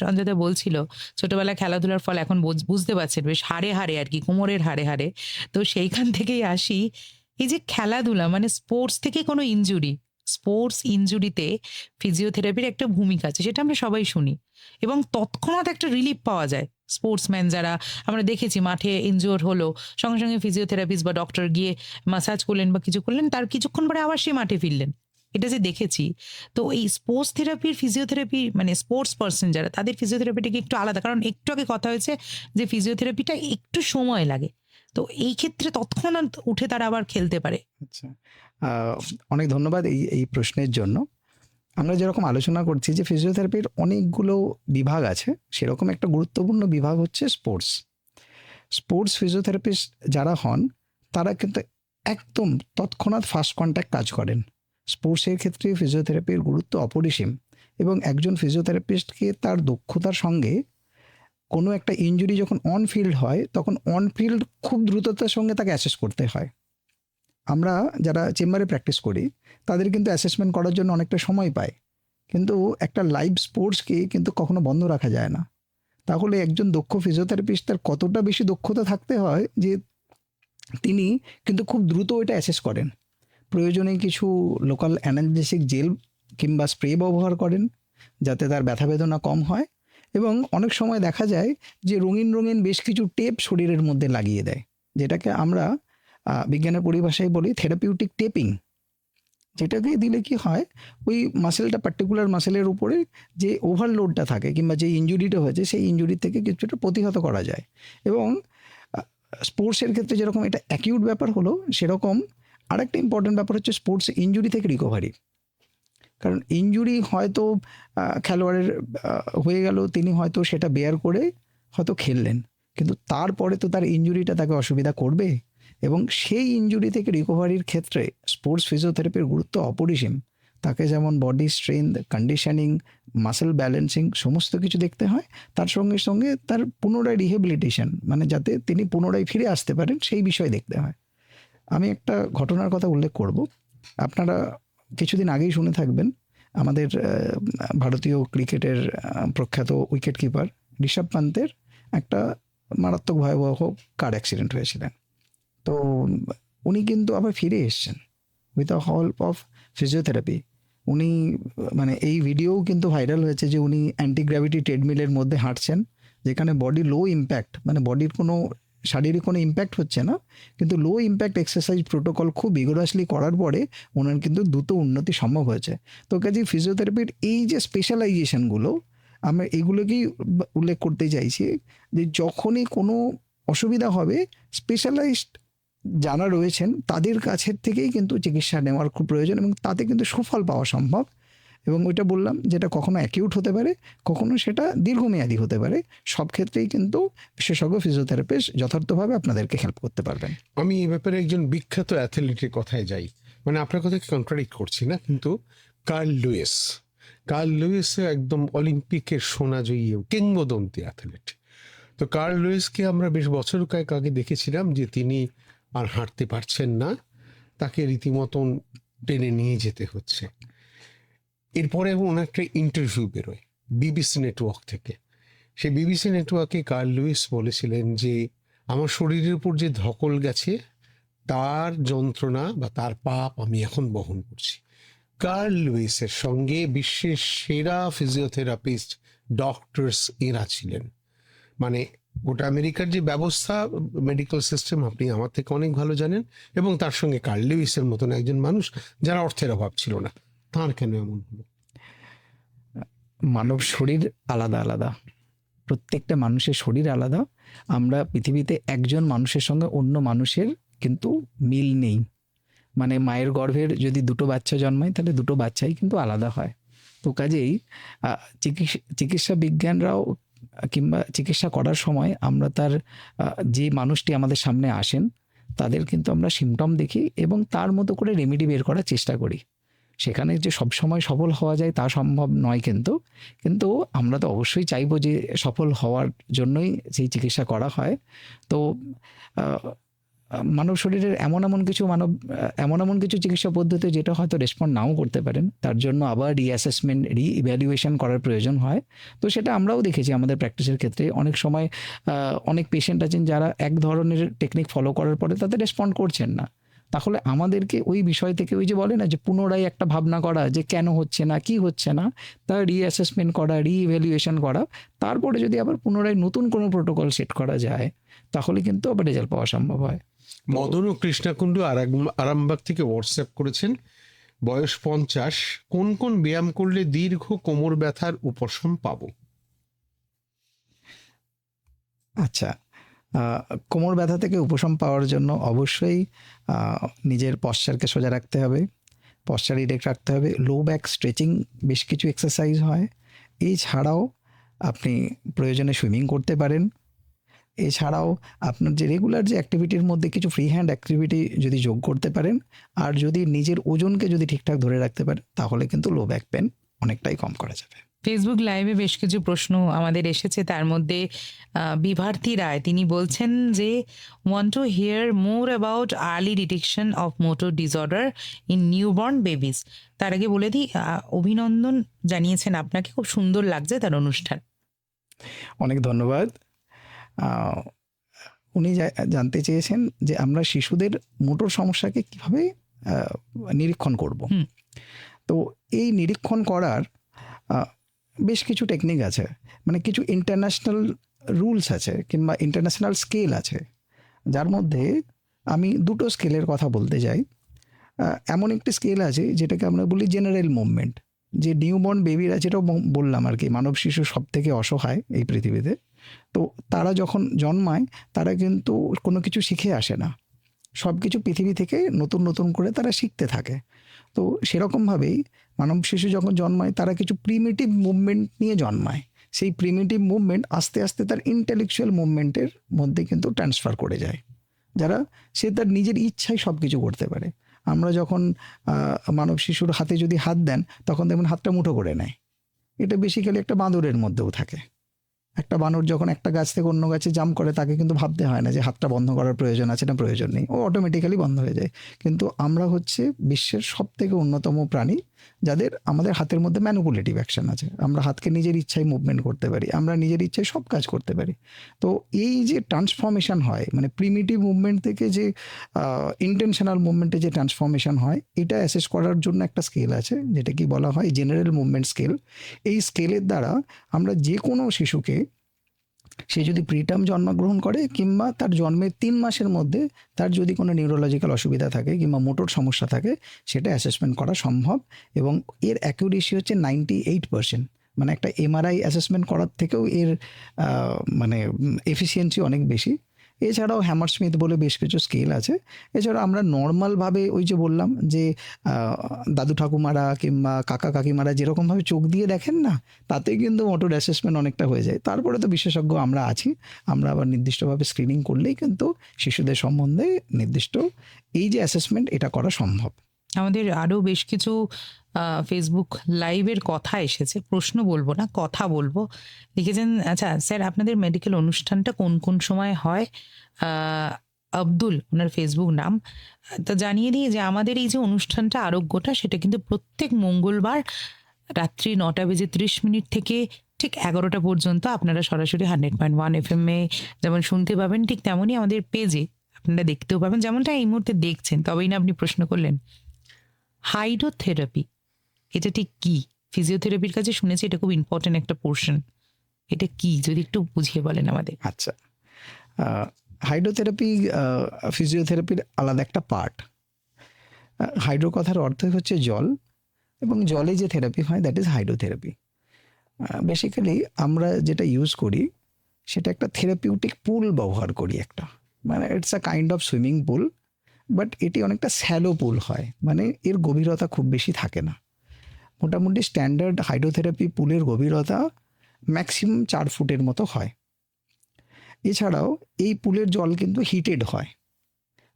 সঞ্জয়দা বলছিল, ছোটবেলায় খেলাধুলার ফল এখন বুঝতে পারছেন বেশ হাড়ে হাড়ে আর কি, কোমরের হাড়ে হাড়ে। তো সেইখান থেকেই আসি, এই যে খেলাধুলা মানে স্পোর্টস থেকে কোনো ইনজুরি, স্পোর্টস ইনজুরিতে ফিজিওথেরাপির একটা ভূমিকা আছে, সেটা আমরা সবাই শুনি, এবং তৎক্ষণাৎ একটা রিলিফ পাওয়া যায়। স্পোর্টসম্যান যারা আমরা দেখেছি মাঠে ইনজুর হলো, সঙ্গে সঙ্গে ফিজিওথেরাপিস্ট বা ডক্টর গিয়ে মাসাজ করলেন বা কিছু করলেন, তার কিছুক্ষণ পরে আবার সে মাঠে ফিরলেন, এটা যে দেখেছি। তো এই স্পোর্টস থেরাপির ফিজিওথেরাপি মানে স্পোর্টস পার্সন যারা, তাদের ফিজিওথেরাপিটা কি একটু আলাদা? কারণ একটু আগে কথা হয়েছে যে ফিজিওথেরাপিটা একটু সময় লাগে, তো এই ক্ষেত্রে তৎক্ষণাৎ উঠে তারা আবার খেলতে পারে। আচ্ছা, অনেক ধন্যবাদ এই এই প্রশ্নের জন্য। আমরা যেরকম আলোচনা করছি যে ফিজিওথেরাপির অনেকগুলো বিভাগ আছে, সেরকম একটা গুরুত্বপূর্ণ বিভাগ হচ্ছে স্পোর্টস। স্পোর্টস ফিজিওথেরাপিস্ট যারা হন তারা কিন্তু একদম তৎক্ষণাৎ ফার্স্ট কন্ট্যাক্ট কাজ করেন। স্পোর্টসের ক্ষেত্রে ফিজিওথেরাপির গুরুত্ব অপরিসীম, এবং একজন ফিজিওথেরাপিস্টকে তার দক্ষতার সঙ্গে কোনো একটা ইনজুরি যখন অন ফিল্ড হয় তখন অন ফিল্ড খুব দ্রুততার সঙ্গে তাকে অ্যাসেস করতে হয়। আমরা যারা চেম্বারে প্র্যাকটিস করি তাদের কিন্তু অ্যাসেসমেন্ট করার জন্য অনেকটা সময় পায়, কিন্তু একটা লাইভ স্পোর্টসকে কিন্তু কখনো বন্ধ রাখা যায় না। তাহলে একজন দক্ষ ফিজিওথেরাপিস্ট তার কতটা বেশি দক্ষতা থাকতে হয় যে তিনি কিন্তু খুব দ্রুত এটা অ্যাসেস করেন। প্রয়োজনে কিছু লোকাল অ্যানালজেসিক জেল কিংবা স্প্রে ব্যবহার করেন যাতে তার ব্যথা বেদনা কম হয়, এবং অনেক সময় দেখা যায় যে রঙিন রঙিন বেশ কিছু টেপ শরীরের মধ্যে লাগিয়ে দেয়, যেটাকে আমরা বিজ্ঞানের পরিভাষায় বলি থেরাপিউটিক টেপিং। যেটাকে দিলে কি হয়, ওই মাসেলটা পার্টিকুলার মাসেলের উপরে যে ওভারলোডটা থাকে কিংবা যে ইনজুরিটা হয়েছে সেই ইনজুরি থেকে কিছুটা প্রতিহত করা যায়। এবং স্পোর্টসের ক্ষেত্রে যেরকম এটা অ্যাকিউট ব্যাপার হলো, সেরকম আরেকটা ইম্পর্টেন্ট ব্যাপার হচ্ছে স্পোর্টস ইনজুরি থেকে রিকভারি। কারণ ইনজুরি হয়তো খেলোয়াড়ের হয়ে গেল, তিনি হয়তো সেটা বেয়ার করে হয়তো খেললেন, কিন্তু তারপরে তো তার ইনজুরিটা তাকে অসুবিধা করবে, এবং সেই ইনজুরি থেকে রিকভারির ক্ষেত্রে স্পোর্টস ফিজিওথেরাপির গুরুত্ব অপরিসীম। তাকে যেমন body strength, conditioning, muscle balancing সমস্ত কিছু দেখতে হয়, তার সঙ্গে সঙ্গে তার পুনরায় রিহেবিলিটেশন মানে যাতে তিনি পুনরায় ফিরে আসতে পারেন সেই বিষয় দেখতে হয়। আমি একটা ঘটনার কথা উল্লেখ করব। আপনারা কিছুদিন আগেই শুনে থাকবেন আমাদের ভারতীয় ক্রিকেটের প্রখ্যাত উইকেট কিপার ঋষভ পান্তের একটা মারাত্মক ভয়াবহ কার অ্যাক্সিডেন্ট হয়েছিলেন। তো উনি কিন্তু আবার ফিরে এসছেন with a help of physiotherapy. উনি মানে এই ভিডিওও কিন্তু ভাইরাল হয়েছে যে উনি অ্যান্টি গ্র্যাভিটি ট্রেডমিলের মধ্যে হাঁটছেন, যেখানে বডি লো ইম্প্যাক্ট মানে বডির কোনো শারীরিক কোনো ইম্প্যাক্ট হচ্ছে না, কিন্তু লো ইম্প্যাক্ট এক্সারসাইজ প্রোটোকল খুব ভিগোরাসলি করার পরে ওনার কিন্তু দ্রুত উন্নতি সম্ভব হয়েছে। তো কাজে ফিজিওথেরাপির এই যে স্পেশালাইজেশনগুলো আমরা এগুলোকেই উল্লেখ করতে চাইছি যে যখনই কোনো অসুবিধা হবে স্পেশালাইজড যারা রয়েছেন তাদের কাছের থেকেই কিন্তু চিকিৎসা নেওয়ার খুব প্রয়োজন, এবং তাতে কিন্তু সুফল পাওয়া সম্ভব। এবং ওইটা বললাম যেটা কখনো অ্যাকিউট হতে পারে, কখনো সেটা দীর্ঘমেয়াদী হতে পারে, সব ক্ষেত্রেই কিন্তু বিশেষজ্ঞ ফিজিওথেরাপিস্ট যথার্থভাবে আপনাদেরকে হেল্প করতে পারবেন। আমি এই ব্যাপারে একজন বিখ্যাত অ্যাথলেটের কথায় যাই, মানে আপনার কথাকে কন্ট্রাডিক্ট করছি না, কিন্তু কার্ল লুইস একদম অলিম্পিকের সোনাজয়ী কিংবদন্তি অ্যাথলেট। তো কার্ল লুইসকে আমরা বেশ বছর কয়েক আগে দেখেছিলাম যে তিনি আর হাঁটতে পারছেন না, তাকে রীতিমতন টেনে নিয়ে যেতে হচ্ছে। এরপরে ওনার একটা ইন্টারভিউ বেরোয় বিবিসি নেটওয়ার্ক থেকে। সেই বিবিসি নেটওয়ার্কে কার্ল লুইস বলেছিলেন যে আমার শরীরের উপর যে ধকল গেছে তার যন্ত্রণা বা তার পাপ আমি এখন বহন করছি। কার্ল লুইসের সঙ্গে বিশ্বের সেরা ফিজিওথেরাপিস্ট ডক্টরস এরা ছিলেন। মানে গোটা আমেরিকার যে ব্যবস্থা, মেডিকেল সিস্টেম, আপনি আমার থেকে অনেক ভালো জানেন, এবং তার সঙ্গে কার্ল লুইসের মতন একজন মানুষ যারা অর্থের অভাব ছিল না, তার কেন এমন হলো? মানব শরীর আলাদা আলাদা, প্রত্যেকটা মানুষের শরীর আলাদা। আমরা পৃথিবীতে একজন মানুষের সঙ্গে অন্য মানুষের কিন্তু মিল নেই। মানে মায়ের গর্ভের যদি দুটো বাচ্চা জন্মায় তাহলে দুটো বাচ্চাই কিন্তু আলাদা হয়। তো কাজেই চিকিৎসা বিজ্ঞানরাও কিংবা চিকিৎসা করার সময় আমরা তার যে মানুষটি আমাদের সামনে আসেন তাদের কিন্তু আমরা সিমটম দেখি এবং তার মতো করে রেমেডি বের করার চেষ্টা করি। সেখানে যে সবসময় সফল হওয়া যায় তা সম্ভব নয়, কিন্তু আমরা তো অবশ্যই চাইবো যে সফল হওয়ার জন্যই সেই চিকিৎসা করা হয়। তো মানব শরীরের এমন এমন কিছু চিকিৎসা পদ্ধতি যেটা হয়তো রেসপন্ড নাও করতে পারেন, তার জন্য আবার রিঅ্যাসেসমেন্ট রিইভ্যালুয়েশন করার প্রয়োজন হয়। তো সেটা আমরাও দেখেছি আমাদের প্র্যাকটিসের ক্ষেত্রে। অনেক সময় অনেক পেশেন্ট আছেন যারা এক ধরনের টেকনিক ফলো করার পরে তাদের রেসপন্ড করছেন না। তাহলে আমাদেরকে ওই বিষয় থেকে ওই যে বলে না যে পুনরায় একটা ভাবনা করা যে কেন হচ্ছে না, কি হচ্ছে না, তার রিঅ্যাসেসমেন্ট করা, রিইভ্যালুয়েশন করা, তারপরে যদি আবার পুনরায় নতুন কোনো প্রোটোকল সেট করা যায় তাহলে কিন্তু আবার রেজাল্ট পাওয়া সম্ভব হয়। মদন ও কৃষ্ণাকুণ্ডু আরামবাগ থেকে হোয়াটসঅ্যাপ করেছেন, বয়স 50, কোন কোন ব্যায়াম করলে দীর্ঘ কোমর ব্যথার উপশম পাবো? আচ্ছা, কোমর ব্যথা থেকে উপশম পাওয়ার জন্য অবশ্যই নিজের পশ্চারকে সোজা রাখতে হবে, পশ্চার ইরেক্ট রাখতে হবে, লো ব্যাক স্ট্রেচিং বেশ কিছু এক্সারসাইজ হয়। এছাড়াও আপনি প্রয়োজনে সুইমিং করতে পারেন। এছাড়াও আপনার যে রেগুলার যে অ্যাক্টিভিটির মধ্যে কিছু ফ্রি হ্যান্ড অ্যাক্টিভিটি যদি যোগ করতে পারেন, আর যদি নিজের ওজনকে যদি ঠিকঠাক ধরে রাখতে পারেন তাহলে কিন্তু লো ব্যাক পেন অনেকটাই কম করা যাবে। ফেসবুক লাইভে বেশ কিছু প্রশ্ন আমাদের এসেছে, তার মধ্যে বিভার্থী রায় তিনি বলছেন যে want to here more about early detection of motor disorder in newborn babies. তার আগে বলে দিই, অভিনন্দন জানিয়েছেন আপনাকে, খুব সুন্দর লাগছে তার অনুষ্ঠান। অনেক ধন্যবাদ। উনি জানতে চেয়েছেন যে আমরা শিশুদের মোটর সমস্যাকে কিভাবে নিরীক্ষণ করব। তো এই নিরীক্ষণ করার বেশ কিছু টেকনিক আছে, মানে কিছু ইন্টারন্যাশনাল রুলস আছে কিংবা ইন্টারন্যাশনাল স্কেল আছে, যার মধ্যে আমি দুটো স্কেলের কথা বলতে চাই। এমন একটি স্কেল আছে যেটাকে আমরা বলি জেনারেল মুভমেন্ট, যে নিউবর্ন বেবিরা, যেটাও বললাম আর কি, মানব শিশু সব থেকে অসহায় এই পৃথিবীতে। তো তারা যখন জন্মায় তারা কিন্তু কোনো কিছু শিখে আসে না, সব কিছু পৃথিবী থেকে নতুন নতুন করে তারা শিখতে থাকে। তো সেরকমভাবেই মানব শিশু যখন জন্মায় তারা কিছু প্রিমিটিভ মুভমেন্ট নিয়ে জন্মায়। সেই প্রিমিটিভ মুভমেন্ট আস্তে আস্তে তার ইন্টেলেকচুয়াল মুভমেন্টের মধ্যে কিন্তু ট্রান্সফার করে যায়, যারা সে তার নিজের ইচ্ছায় সব কিছু করতে পারে। আমরা যখন মানব শিশুর হাতে যদি হাত দেন তখন দেখবেন হাতটা মুঠো করে নেয়। এটা বেসিক্যালি একটা বাঁদরের মধ্যেও থাকে। একটা বানর যখন একটা গাছ থেকে অন্য গাছে জাম্প করে তাকে কিন্তু ভাবতে হয় না যে হাতটা বন্ধ করার প্রয়োজন আছে না প্রয়োজন নেই, ও অটোমেটিক্যালি বন্ধ হয়ে যায়। কিন্তু আমরা হচ্ছে বিশ্বের সব থেকে অন্যতম প্রাণী যাদের আমাদের হাতের মধ্যে ম্যানিপুলেটিভ অ্যাকশন আছে। আমরা হাতকে নিজের ইচ্ছায় মুভমেন্ট করতে পারি, আমরা নিজের ইচ্ছায় সব কাজ করতে পারি। তো এই যে ট্রান্সফরমেশন হয়, মানে প্রিমিটিভ মুভমেন্ট থেকে যে ইন্টেনশনাল মুভমেন্টে যে ট্রান্সফরমেশন হয়, এটা অ্যাসেস করার জন্য একটা স্কেল আছে যেটা কি বলা হয় জেনারেল মুভমেন্ট স্কেল। এই স্কেলের দ্বারা আমরা যে কোনো শিশুকে, সে যদি প্রিটার্ম জন্মগ্রহণ করে কিংবা তার জন্মের 3 মাসের মধ্যে তার যদি কোনো নিউরোলজিক্যাল অসুবিধা থাকে কিংবা মোটর সমস্যা থাকে, সেটা অ্যাসেসমেন্ট করা সম্ভব। এবং এর অ্যাকিউরেসি হচ্ছে 98%। মানে একটা এমআরআই অ্যাসেসমেন্ট করার থেকেও এর মানে এফিসিয়েন্সি অনেক বেশি। এছাড়াও হ্যামারস্মিথ বলে বেশ কিছু স্কেল আছে। এছাড়া আমরা নর্মালভাবে ওই যে বললাম যে দাদু ঠাকুমারা কিংবা কাকা কাকিমারা যেরকমভাবে চোখ দিয়ে দেখেন না, তাতে কিন্তু মোটর অ্যাসেসমেন্ট অনেকটা হয়ে যায়। তারপরে তো বিশেষজ্ঞ আমরা আছি, আমরা আবার নির্দিষ্টভাবে স্ক্রিনিং করলেই কিন্তু শিশুদের সম্বন্ধে নির্দিষ্ট এই যে অ্যাসেসমেন্ট এটা করা সম্ভব। আমাদের আরও বেশ কিছু ফেসবুক লাইভের কথা এসেছে, প্রশ্ন বলবো না, কথা বলবো। লিখেছেন, আচ্ছা স্যার আপনাদের মেডিকেল অনুষ্ঠানটা কোন কোন সময় হয়? আব্দুল ওনার ফেসবুক নাম। তো জানিয়ে দিই যে আমাদের এই যে অনুষ্ঠানটা আরোগ্যটা, সেটা কিন্তু প্রত্যেক মঙ্গলবার রাত্রি 9:30 থেকে ঠিক 11টা পর্যন্ত আপনারা সরাসরি 100.1 FM এ যেমন শুনতে পাবেন, ঠিক তেমনই আমাদের পেজে আপনারা দেখতেও পাবেন, যেমনটা এই মুহূর্তে দেখছেন। তবেই না আপনি প্রশ্ন করলেন, হাইড্রোথেরাপি এটা ঠিক কি? ফিজিওথেরাপির কাছে শুনেছি এটা খুব ইম্পর্টেন্ট একটা পোর্শন। এটা কি যদি একটু বুঝিয়ে বলেন আমাদের। আচ্ছা, হাইড্রোথেরাপি ফিজিওথেরাপির আলাদা একটা পার্ট। হাইড্রো কথার অর্থ হচ্ছে জল, এবং জলে যে থেরাপি হয় দ্যাট ইজ হাইড্রোথেরাপি। বেসিক্যালি আমরা যেটা ইউজ করি সেটা একটা থেরাপিউটিক পুল ব্যবহার করি একটা, মানে it's a kind of swimming pool, but এটি অনেকটা স্যালো পুল হয়, মানে এর গভীরতা খুব বেশি থাকে না। মোটামুটি স্ট্যান্ডার্ড হাইড্রোথেরাপি পুলের গভীরতা ম্যাক্সিমাম 4 ফুটের মতো হয়। এছাড়াও এই পুলের জল কিন্তু হিটেড হয়,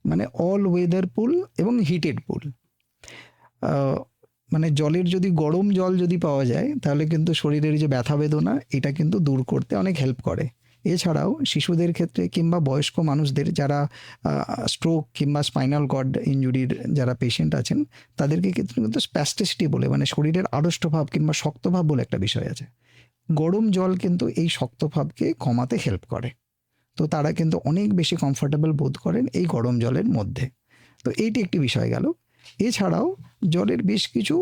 মানে অল ওয়েদার পুল এবং হিটেড পুল। মানে জলের যদি গরম জল যদি পাওয়া যায় তাহলে কিন্তু শরীরের যে ব্যথা বেদনা এটা কিন্তু দূর করতে অনেক হেল্প করে। এছাড়াও শিশুদের ক্ষেত্রে কিংবা বয়স্ক মানুষদের যারা স্ট্রোক কিংবা স্পাইনাল কর্ড ইনজুরির যারা পেশেন্ট আছেন তাদেরকে কিন্তু স্প্যাস্টিসিটি বলে, মানে শরীরের আড়ষ্টভাব কিংবা শক্তভাব বলে একটা বিষয় আছে। গরম জল কিন্তু এই শক্তভাবকে কমাতে হেল্প করে, তো তারা কিন্তু অনেক বেশি কমফোর্টেবল বোধ করেন এই গরম জলের মধ্যে। তো এইটি একটি বিষয় গেল। এছাড়াও জলের বেশ কিছু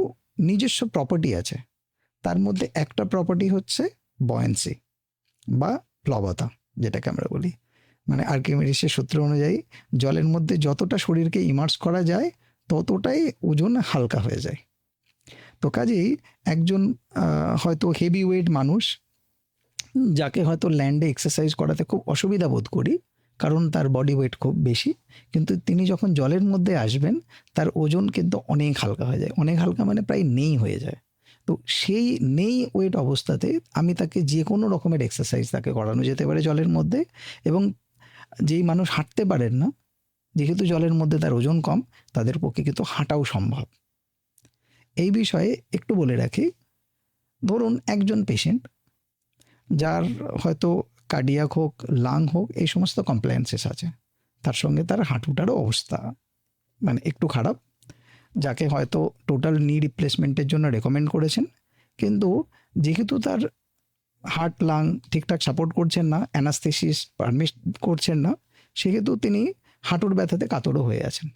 নিজস্ব প্রপার্টি আছে, তার মধ্যে একটা প্রপার্টি হচ্ছে বয়েন্সি বা প্লবতা, যেটাকে আমরা বলি। মানে আর্কিমিডিসের সূত্র অনুযায়ী জলের মধ্যে যতটা শরীরকে ইমার্স করা যায় ততটাই ওজন হালকা হয়ে যায়। তো কাজেই একজন হয়তো হেভি ওয়েট মানুষ, যাকে হয়তো ল্যান্ডে এক্সারসাইজ করাতে খুব অসুবিধা বোধ করি কারণ তার বডি ওয়েট খুব বেশি, কিন্তু তিনি যখন জলের মধ্যে আসবেন তার ওজন কিন্তু অনেক হালকা হয়ে যায়, অনেক হালকা মানে প্রায় নেই হয়ে যায়। তো সেই নেই ওয়েট অবস্থাতে আমি তাকে যে কোনো রকমের এক্সারসাইজ তাকে করানো যেতে পারে জলের মধ্যে, এবং যেই মানুষ হাঁটতে পারেন না, যেহেতু জলের মধ্যে তার ওজন কম, তাদের পক্ষে কিন্তু হাঁটাও সম্ভব। এই বিষয়ে একটু বলে রাখি, ধরুন একজন পেশেন্ট যার হয়তো কার্ডিয়াক হোক, লাং হোক, এই সমস্ত কমপ্লায়েন্সেস আছে, তার সঙ্গে তার হাঁটুটারও অবস্থা মানে একটু খারাপ, যাকে হয়তো টোটাল নি রিপ্লেসমেন্টের জন্য রেকমেন্ড করেছেন, কিন্তু যেহেতু তার হার্ট লাং ঠিকঠাক সাপোর্ট করছেন না, অ্যানাস্থেসিস পারমিট করছেন না, সেহেতু তিনি হাঁটুর ব্যথাতে কাতরও হয়ে আছেন।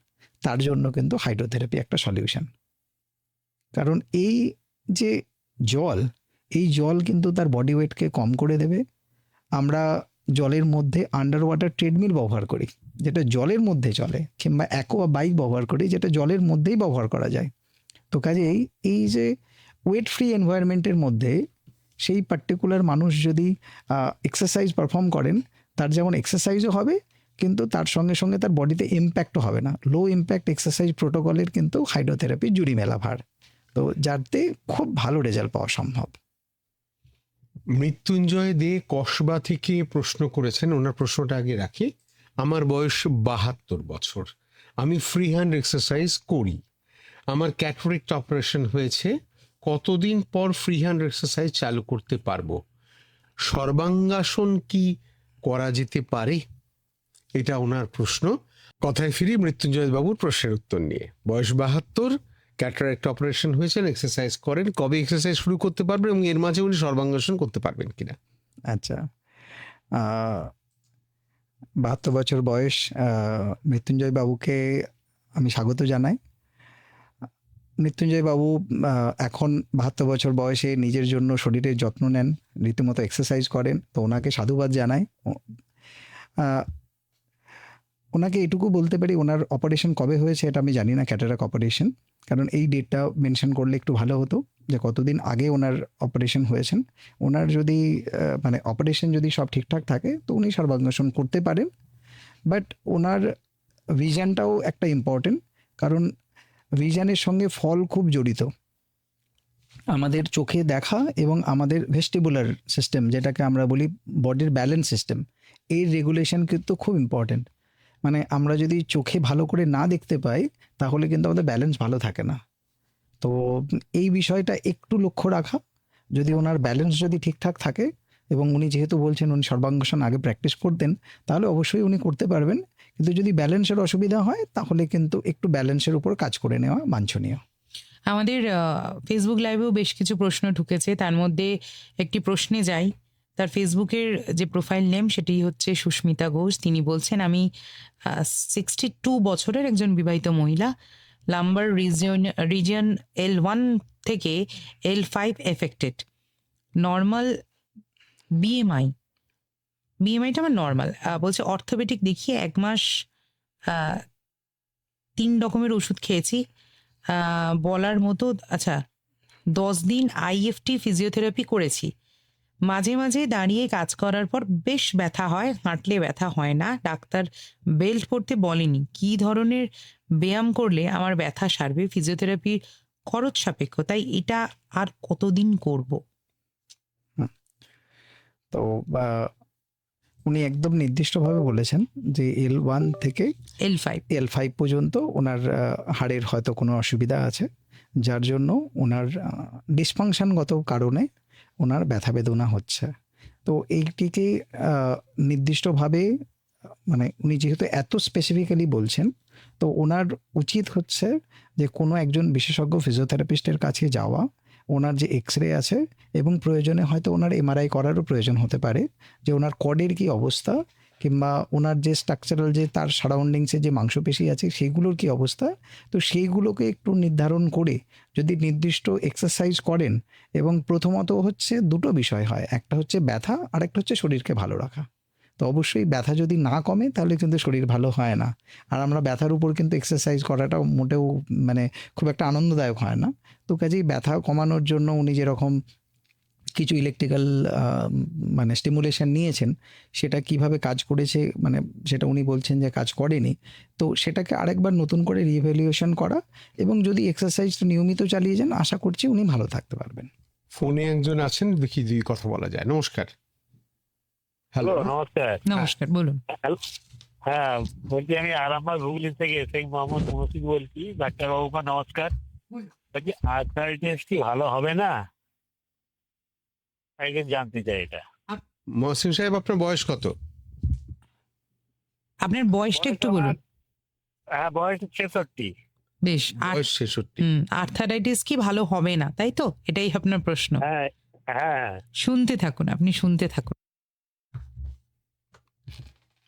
তার জন্য কিন্তু হাইড্রোথেরাপি একটা সলিউশন। কারণ এই যে জল, এই জল কিন্তু তার বডি ওয়েটকে কম করে দেবে। আমরা জলের মধ্যে আন্ডার ওয়াটার ট্রেডমিল ব্যবহার করি যেটা জলের মধ্যে চলে, কিংবা অ্যাকোয়া বাইক ব্যবহার করি যেটা জলের মধ্যেই ব্যবহার করা যায়। তো কাজেই এই যে ওয়েট ফ্রি এনভায়রনমেন্টের মধ্যে সেই পার্টিকুলার মানুষ যদি এক্সারসাইজ পারফর্ম করেন, তার যেমন এক্সারসাইজও হবে কিন্তু তার সঙ্গে সঙ্গে তার বডিতে ইম্প্যাক্টও হবে না। লো ইম্প্যাক্ট এক্সারসাইজ প্রোটোকলের কিন্তু হাইড্রোথেরাপি জুড়ি মেলা ভার, তো যাতে খুব ভালো রেজাল্ট পাওয়া সম্ভব। মৃত্যুঞ্জয় দে কসবা থেকে প্রশ্ন করেছেন, ওনার প্রশ্নটা আগে রাখি। আমার বয়স 72 বছর, আমি ফ্রি হ্যান্ড এক্সারসাইজ করি। আমার ক্যাটারেক্ট অপারেশন হয়েছে, কতদিন পর ফ্রি হ্যান্ড এক্সারসাইজ চালু করতে পারবো? সর্বাঙ্গাসন কি করা যেতে পারে? এটা ওনার প্রশ্ন। কথায় ফিরি মৃত্যুঞ্জয় বাবুর প্রশ্নের উত্তর নিয়ে। বয়স 72, ক্যাটারেক্ট অপারেশন হয়েছে, এক্সারসাইজ করেন, কবে এক্সারসাইজ শুরু করতে পারবেন এবং এর মাঝে উনি সর্বাঙ্গাসন করতে পারবেন কিনা? আচ্ছা, 72 বছর বয়স মৃত্যুঞ্জয় বাবুকে আমি স্বাগত জানাই। মৃত্যুঞ্জয় বাবু এখন 72 বছর বয়সে নিজের জন্য শরীরের যত্ন নেন, রীতিমতো এক্সারসাইজ করেন, তো ওনাকে সাধুবাদ জানাই। ওনাকে এটুকু বলতে পারি, ওনার অপারেশন কবে হয়েছে এটা আমি জানি না, ক্যাটারাক্ট অপারেশন, কারণ এই ডেটটা মেনশন করলে একটু ভালো হতো যে কতদিন আগে ওনার অপারেশন হয়েছেন। ওনার যদি মানে অপারেশন যদি সব ঠিকঠাক থাকে তো উনি সর্বাঙ্গাসন করতে পারেন, বাট ওনার ভিশনটাও একটা ইম্পর্টেন্ট, কারণ ভিশনের সঙ্গে ফল খুব জড়িত। আমাদের চোখে দেখা এবং আমাদের ভেস্টিবুলার সিস্টেম, যেটাকে আমরা বলি বডির ব্যালেন্স সিস্টেম, এর রেগুলেশন কিন্তু খুব ইম্পর্টেন্ট। মানে আমরা যদি চোখে ভালো করে না দেখতে পাই তাহলে কিন্তু আমাদের ব্যালেন্স ভালো থাকে না। তো এই বিষয়টা একটু লক্ষ্য রাখা, যদি ওনার ব্যালেন্স যদি ঠিকঠাক থাকে, এবং উনি যেহেতু বলছেন উনি সর্বাঙ্গাসন আগে প্র্যাকটিস করতেন, তাহলে অবশ্যই উনি করতে পারবেন। কিন্তু যদি ব্যালেন্সের অসুবিধা হয় তাহলে কিন্তু একটু ব্যালেন্সের উপর কাজ করে নেওয়া বাঞ্ছনীয়। আমাদের ফেসবুক লাইভেও বেশ কিছু প্রশ্ন ঢুকেছে, তার মধ্যে একটি প্রশ্নে যাই। তার ফেসবুকের যে প্রোফাইল নেম সেটি হচ্ছে সুস্মিতা ঘোষ। তিনি বলছেন, আমি 62 বছরের একজন বিবাহিত মহিলা, লাম্বার রিজিয়ন L1 থেকে L5 এফেক্টেড, নর্মাল বিএমআইটা আমার নর্মাল। বলছে অর্থোপেডিক দেখিয়ে 1 মাস 3 রকমের ওষুধ খেয়েছি। বলার মতো, আচ্ছা, 10 দিন আইএফটি ফিজিওথেরাপি করেছি। মাঝে মাঝে দাঁড়িয়ে কাজ করার পর বেশ ব্যথা হয়, হাঁটলে ব্যথা হয় না। ডাক্তার বেল্ট পরতে বলেনি। কি ধরনের ব্যায়াম করলে আমার ব্যথা সারবে? ফিজিওথেরাপি খরচ সাপেক্ষ, তাই এটা আর কতদিন করব? তো উনি একদম নির্দিষ্টভাবে বলেছেন যে L1 থেকে L5। L5 পর্যন্ত ওনার হাড়ের হয়তো কোনো অসুবিধা আছে, যার জন্য ওনার ডিসফাংশনগত কারণে ওনার ব্যথা বেদনা হচ্ছে। তো এইটিকে নির্দিষ্টভাবে মানে উনি যেহেতু এত স্পেসিফিক্যালি বলছেন, তো ওনার উচিত হচ্ছে যে কোনো একজন বিশেষজ্ঞ ফিজিওথেরাপিস্টের কাছে যাওয়া, ওনার যে এক্সরে আছে এবং প্রয়োজনে হয়তো ওনার এমআরআই করারও প্রয়োজন হতে পারে, যে ওনার কর্ডের কী অবস্থা, কিংবা ওনার যে স্ট্রাকচারাল যে তার সারাউন্ডিংসে যে মাংসপেশি আছে সেগুলোর কী অবস্থা। তো সেইগুলোকে একটু নির্ধারণ করে যদি নির্দিষ্ট এক্সারসাইজ করেন, এবং প্রথমত হচ্ছে দুটো বিষয় হয়, একটা হচ্ছে ব্যথা আর একটা হচ্ছে শরীরকে ভালো রাখা। তো অবশ্যই ব্যথা যদি না কমে তাহলে কিন্তু শরীর ভালো হয় না। আর আমরা ব্যথার উপর কিন্তু এক্সারসাইজ করাটাও মোটেও মানে খুব একটা আনন্দদায়ক হয় না। তো কাজেই ব্যথা কমানোর জন্য উনি যেরকম কিছু ইলেকট্রিক্যাল মানে স্টিমুলেশন নিয়েছেন, সেটা কিভাবে কাজ করেছে মানে সেটা উনি বলছেন যে কাজ করেনি। তো সেটাকে আরেকবার নতুন করে রিভ্যালুয়েশন করা, এবং যদি এক্সারসাইজটা নিয়মিত চালিয়ে যান, আশা করছি উনি ভালো থাকতে পারবেন। ফোনে একজন আছেন, দেখি যদি কথা বলা যায়। নমস্কার। হ্যালো, হ্যালো, নমস্কার। নমস্কার, বলুন। হ্যাঁ, বলছি আমি আরামবাগ হুগলি থেকে শেখ মোহাম্মদ মহসিন বলছি। ডাক্তারবাবুকে নমস্কার। বলছি আর্থারাইটিস কি ভালো হবে না? একদিন জানতে চাই এটা। মহসিন সাহেব, আপনার বয়স কত? আপনার বয়সটা একটু বলুন। হ্যাঁ, বয়স 66। বেশ। বয়স 66। আর্থারাইটিস কি ভালো হবে না, তাই তো? এটাই আপনার প্রশ্ন। হ্যাঁ হ্যাঁ, শুনতে থাকুন, আপনি শুনতে থাকুন।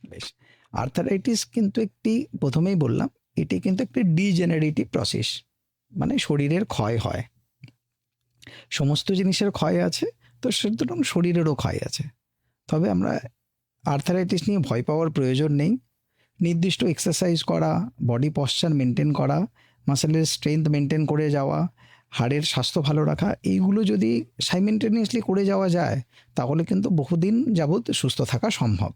বেশ, আর্থারাইটিস কিন্তু একটি, প্রথমেই বললাম, এটি কিন্তু একটি ডিজেনারেটিভ প্রসেস, মানে শরীরের ক্ষয় হয়। সমস্ত জিনিসের ক্ষয় আছে, তো সুতরাং শরীরেরও ক্ষয় আছে। তবে আমরা আর্থারাইটিস নিয়ে ভয় পাওয়ার প্রয়োজন নেই। নির্দিষ্ট এক্সারসাইজ করা, বডি পশ্চার মেনটেন করা, মাসেলের স্ট্রেংথ মেনটেন করে যাওয়া, হাড়ের স্বাস্থ্য ভালো রাখা, এইগুলো যদি সাইমেন্টেনিয়াসলি করে যাওয়া যায় তাহলে কিন্তু বহুদিন যাবৎ সুস্থ থাকা সম্ভব।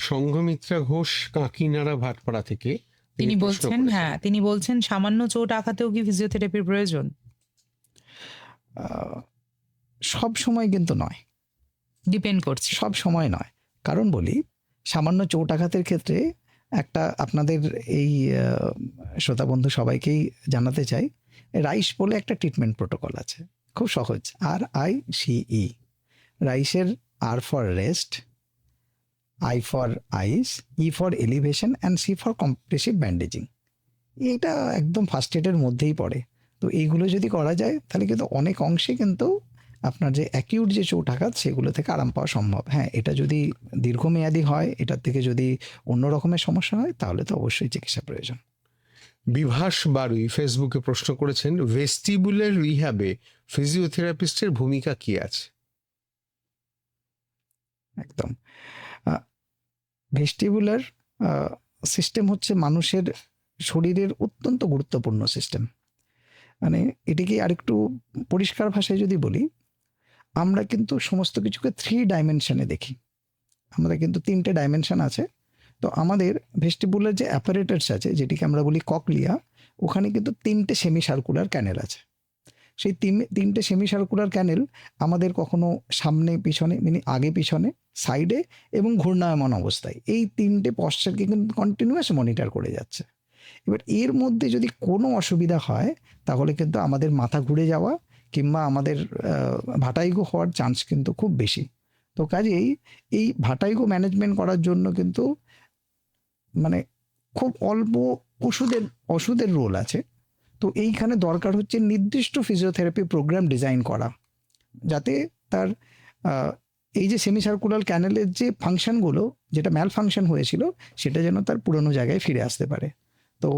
সংঘমিত্রা ঘোষ কাকিনাড়া ভাটপাড়া থেকে তিনি প্রশ্ন বলছেন, করেছেন। হ্যাঁ, তিনি বলছেন সামান্য চোট আঘাতেও কি ফিজিওথেরাপির প্রয়োজন? সব সময় কিন্তু নয়, ডিপেন্ড করছে। সব সময় নয়। কারণ বলি, সামান্য চোট আঘাতের ক্ষেত্রে একটা আপনাদের এই শ্রোতা বন্ধু সবাইকেই জানাতে চাই, রাইস বলে একটা ট্রিটমেন্ট প্রোটোকল আছে, খুব সহজ, RICE। রাইসের R for rest, I for ice, E for elevation and C for compressive bandaging. এইটা একদম ফার্স্ট এডের মধ্যেই পড়ে। তো এইগুলো যদি করা যায় তাহলে কিন্তু অনেক অংশে কিন্তু আপনার যে অ্যাকিউট যে চোট আঘাত সেগুলো থেকে আরাম পাওয়া সম্ভব। হ্যাঁ, এটা যদি দীর্ঘমেয়াদী হয়, এটার থেকে যদি অন্য রকমের সমস্যা হয়, তাহলে তো অবশ্যই চিকিৎসা প্রয়োজন। বিভাস বারুই ফেসবুকে প্রশ্ন করেছেন, ভেস্টিবুলার রিহ্যাবে ফিজিওথেরাপিস্টের ভূমিকা কি আছে? একদম, ভেস্টিবুলার সিস্টেম হচ্ছে মানুষের শরীরের অত্যন্ত গুরুত্বপূর্ণ সিস্টেম। মানে এটিকে আরেকটু পরিষ্কার ভাষায় যদি বলি, আমরা কিন্তু সমস্ত কিছুকে 3 ডাইমেনশনে দেখি। আমাদের কিন্তু 3টে ডাইমেনশন আছে। তো আমাদের ভেস্টিবুলার যে অ্যাপারেটাস আছে, যেটিকে আমরা বলি ককলিয়া, ওখানে কিন্তু 3টে সেমি সার্কুলার ক্যানেল আছে। সেই 3টে সেমি সার্কুলার ক্যানেল আমাদের কখনো সামনে পিছনে, মানে আগে পিছনে, সাইডে এবং ঘূর্ণায়মান অবস্থায়, এই 3টে পশ্চারকে কিন্তু কন্টিনিউয়াস মনিটর করে যাচ্ছে। এবার এর মধ্যে যদি কোনো অসুবিধা হয় তাহলে কিন্তু আমাদের মাথা ঘুরে যাওয়া কিংবা আমাদের ভাটাইগো হওয়ার চান্স কিন্তু খুব বেশি। তো কাজেই এই ভাটাইগো ম্যানেজমেন্ট করার জন্য কিন্তু মানে খুব অল্প ওষুধের রোল আছে। তো এইখানে দরকার হচ্ছে নির্দিষ্ট ফিজিওথেরাপি প্রোগ্রাম ডিজাইন করা, যাতে তার এই যে সেমি সার্কুলার ক্যানেলের যে ফাংশনগুলো, যেটা ম্যাল ফাংশন হয়েছিল, সেটা যেন তার পুরনো জায়গায় ফিরে আসতে পারে। তো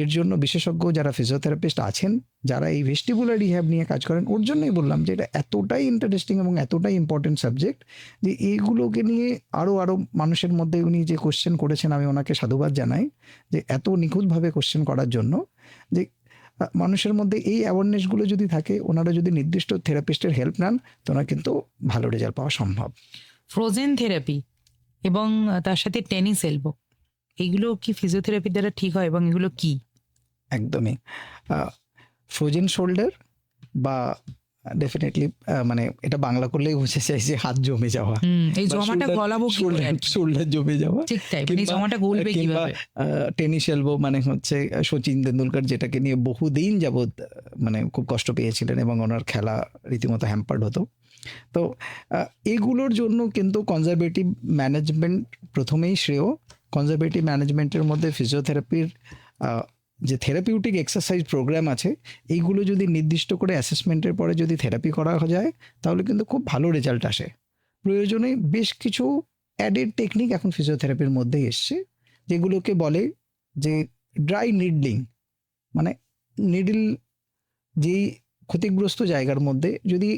এর জন্য বিশেষজ্ঞ যারা ফিজিওথেরাপিস্ট আছেন, যারা এই ভেস্টিবুলার রিহ্যাব নিয়ে কাজ করেন, ওর জন্যই বললাম যে এটা এতটাই ইন্টারেস্টিং এবং এতটাই ইম্পর্টেন্ট সাবজেক্ট যে এইগুলোকে নিয়ে আরও মানুষের মধ্যে উনি যে কোশ্চেন করেছেন, আমি ওনাকে সাধুবাদ জানাই যে এত নিখুঁতভাবে কোশ্চেন করার জন্য। যে মানুষের মধ্যে এই অ্যাওয়ারনেসগুলো যদি থাকে, ওনারা যদি নির্দিষ্ট থেরাপিস্টের হেল্প নেন, তো ওনার কিন্তু ভালো রেজাল্ট পাওয়া সম্ভব। ফ্রোজেন থেরাপি এবং তার সাথে টেনিস এলবো, এইগুলো কি ফিজিওথেরাপির দ্বারা ঠিক হয় এবং এগুলো কি? একদমই ফ্রোজেন শোল্ডার বা ডেফিনেটলি মানে এটা বাংলা করলেই বোঝা যায় যে হাত জমে যাওয়া, এই জমাটা গলাবো কি করে? শোল্ডার জমে যাওয়া, ঠিক তাই, মানে এই জমাটা গলবে কিভাবে? টেনিস এলবো মানে হচ্ছে সচিন তেন্ডুলকর যেটাকে নিয়ে বহুদিন যাবৎ মানে খুব কষ্ট পেয়েছিলেন এবং ওনার খেলা রীতিমতো হ্যাম্পার্ড হতো। তো এগুলোর জন্য কিন্তু কনজারভেটিভ ম্যানেজমেন্ট প্রথমেই শ্রেয়। কনজারভেটিভ ম্যানেজমেন্টের মধ্যে ফিজিওথেরাপির যে থেরাপিউটিক এক্সারসাইজ প্রোগ্রাম আছে, এইগুলো যদি নির্দিষ্ট করে অ্যাসেসমেন্টের পরে যদি থেরাপি করা যায়, তাহলে কিন্তু খুব ভালো রেজাল্ট আসে। প্রয়োজনে বেশ কিছু অ্যাডেড টেকনিক এখন ফিজিওথেরাপির মধ্যেই এসছে, যেগুলোকে বলে যে ড্রাই নিডলিং, মানে নিডল যেই ক্ষতিগ্রস্ত জায়গার মধ্যে যদি,